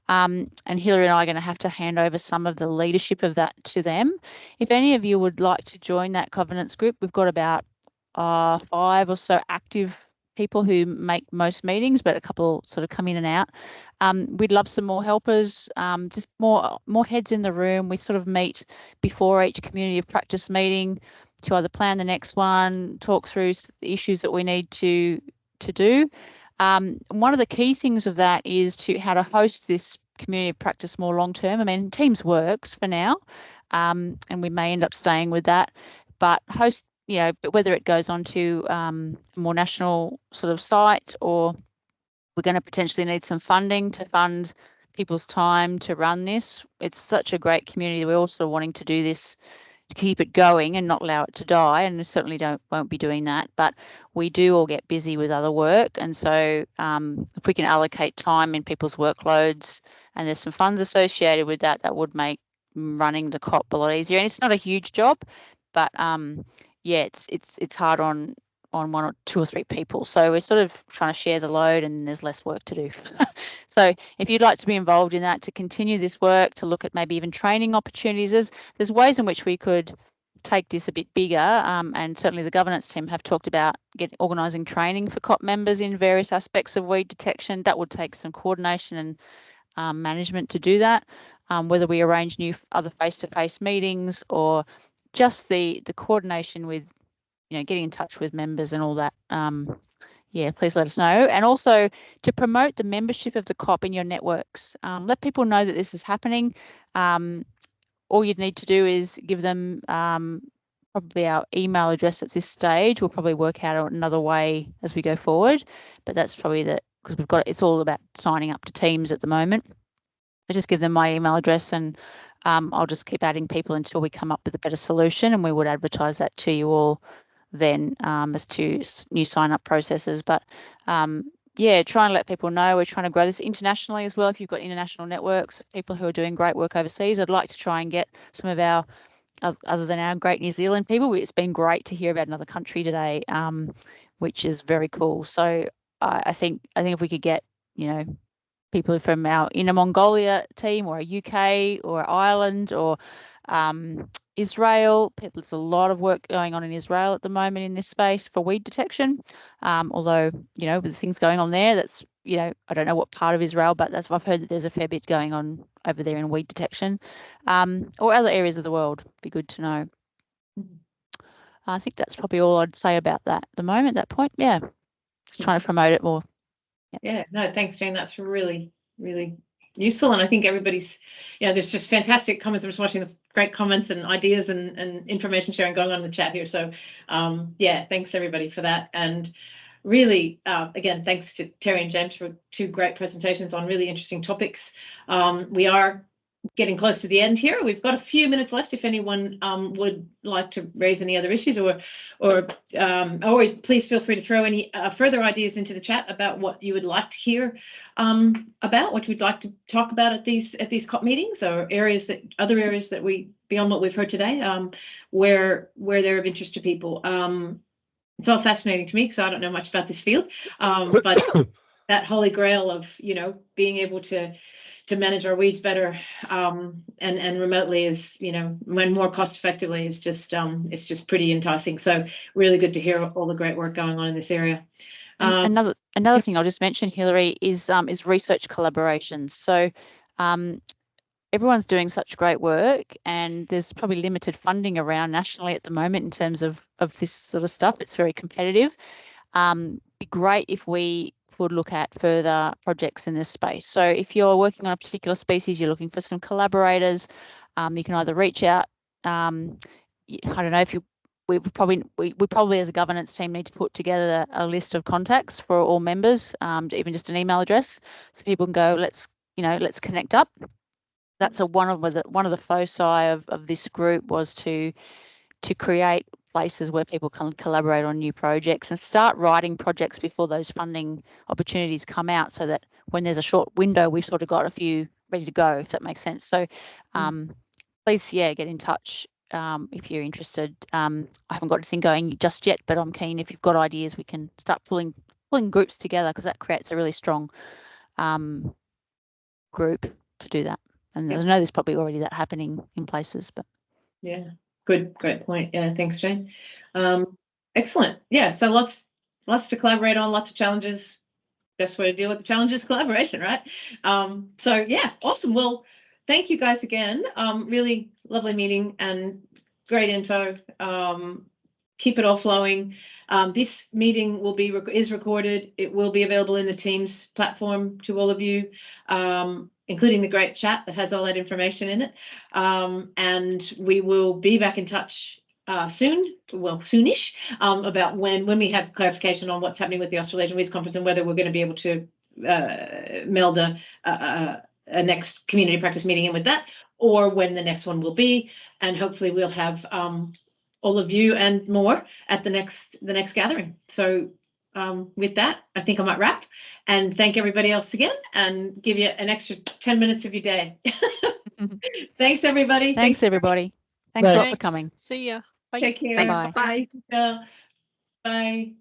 And Hilary and I are going to hand over some of the leadership of that to them. If any of you would like to join that governance group, we've got about 5 or so active people who make most meetings, but a couple sort of come in and out. We'd love some more helpers, just more heads in the room. We sort of meet before each community of practice meeting to either plan the next one, talk through the issues that we need to do. One of the key things of that is how to host this community of practice more long term. I mean, Teams works for now, and we may end up staying with that, but host, you know, but whether it goes on to a more national sort of site, or we're going to potentially need some funding to fund people's time to run this. It's such a great community. We're also wanting to do this to keep it going and not allow it to die, and we certainly won't be doing that, but we do all get busy with other work, and so if we can allocate time in people's workloads and there's some funds associated with that, that would make running the COP a lot easier. And it's not a huge job, but yeah, it's hard on 1 or 2 or 3 people, so we're sort of trying to share the load and there's less work to do. So if you'd like to be involved in that, to continue this work, to look at maybe even training opportunities, there's ways in which we could take this a bit bigger, and certainly the governance team have talked about organising training for COP members in various aspects of weed detection. That would take some coordination and management to do that, whether we arrange other face-to-face meetings, or just the coordination with, you know, getting in touch with members and all that. Yeah, please let us know. And also to promote the membership of the COP in your networks. Let people know that this is happening. All you'd need to do is give them probably our email address at this stage. We'll probably work out another way as we go forward, but that's probably because it's all about signing up to Teams at the moment. I just give them my email address, and I'll just keep adding people until we come up with a better solution, and we would advertise that to you all then as to new sign-up processes. But yeah, try and let people know we're trying to grow this internationally as well. If you've got international networks, people who are doing great work overseas, I'd like to try and get some of our, other than our great New Zealand people. It's been great to hear about another country today, which is very cool. So I think if we could get, you know, people from our Inner Mongolia team, or a UK or Ireland, or Israel. There's a lot of work going on in Israel at the moment in this space for weed detection. Although, you know, with things going on there, that's, you know, I don't know what part of Israel, but I've heard that there's a fair bit going on over there in weed detection, or other areas of the world. Be good to know. I think that's probably all I'd say about that at the moment, that point. Yeah, just trying to promote it more. Yeah, no, thanks, Jane. That's really, really useful. And I think everybody's, you know, there's just fantastic comments. I'm just watching the great comments and ideas and information sharing going on in the chat here. So yeah, thanks everybody for that. And really, again, thanks to Terry and James for 2 great presentations on really interesting topics. We are getting close to the end here. We've got a few minutes left if anyone would like to raise any other issues, or please feel free to throw any further ideas into the chat about what you would like to hear about, what you'd like to talk about at these COP meetings, or other areas that beyond what we've heard today, where they're of interest to people. It's all fascinating to me because I don't know much about this field, but that holy grail of, you know, being able to manage our weeds better and remotely is, you know, when more cost effectively, is just it's just pretty enticing. So really good to hear all the great work going on in this area. Another thing I'll just mention, Hilary, is research collaborations. So everyone's doing such great work, and there's probably limited funding around nationally at the moment in terms of this sort of stuff. It's very competitive. Be great if we would look at further projects in this space. So if you're working on a particular species, you're looking for some collaborators, you can either reach out. I don't know if we probably as a governance team need to put together a list of contacts for all members, even just an email address, so people can go, let's connect up. That's one of the foci of this group, was to create places where people can collaborate on new projects and start writing projects before those funding opportunities come out, so that when there's a short window, we've sort of got a few ready to go, if that makes sense. So please, get in touch if you're interested. I haven't got anything going just yet, but I'm keen. If you've got ideas, we can start pulling groups together, because that creates a really strong group to do that. And I know there's probably already that happening in places, but yeah, great point. Yeah, thanks, Jane. Excellent. Yeah, so lots to collaborate on, lots of challenges. Best way to deal with the challenge is collaboration, right? So yeah, awesome. Well, thank you guys again. Really lovely meeting and great info. Keep it all flowing. This meeting is recorded. It will be available in the Teams platform to all of you, including the great chat that has all that information in it. And we will be back in touch soonish, about when we have clarification on what's happening with the Australasian WIS conference and whether we're going to be able to meld a next community practice meeting in with that, or when the next one will be. And hopefully we'll have all of you and more at the next gathering. So with that, I think I might wrap and thank everybody else again and give you an extra 10 minutes of your day. Thanks, everybody. Thanks everybody. Thanks a lot for coming. See ya. Bye. Take care. Thanks. Bye. Bye.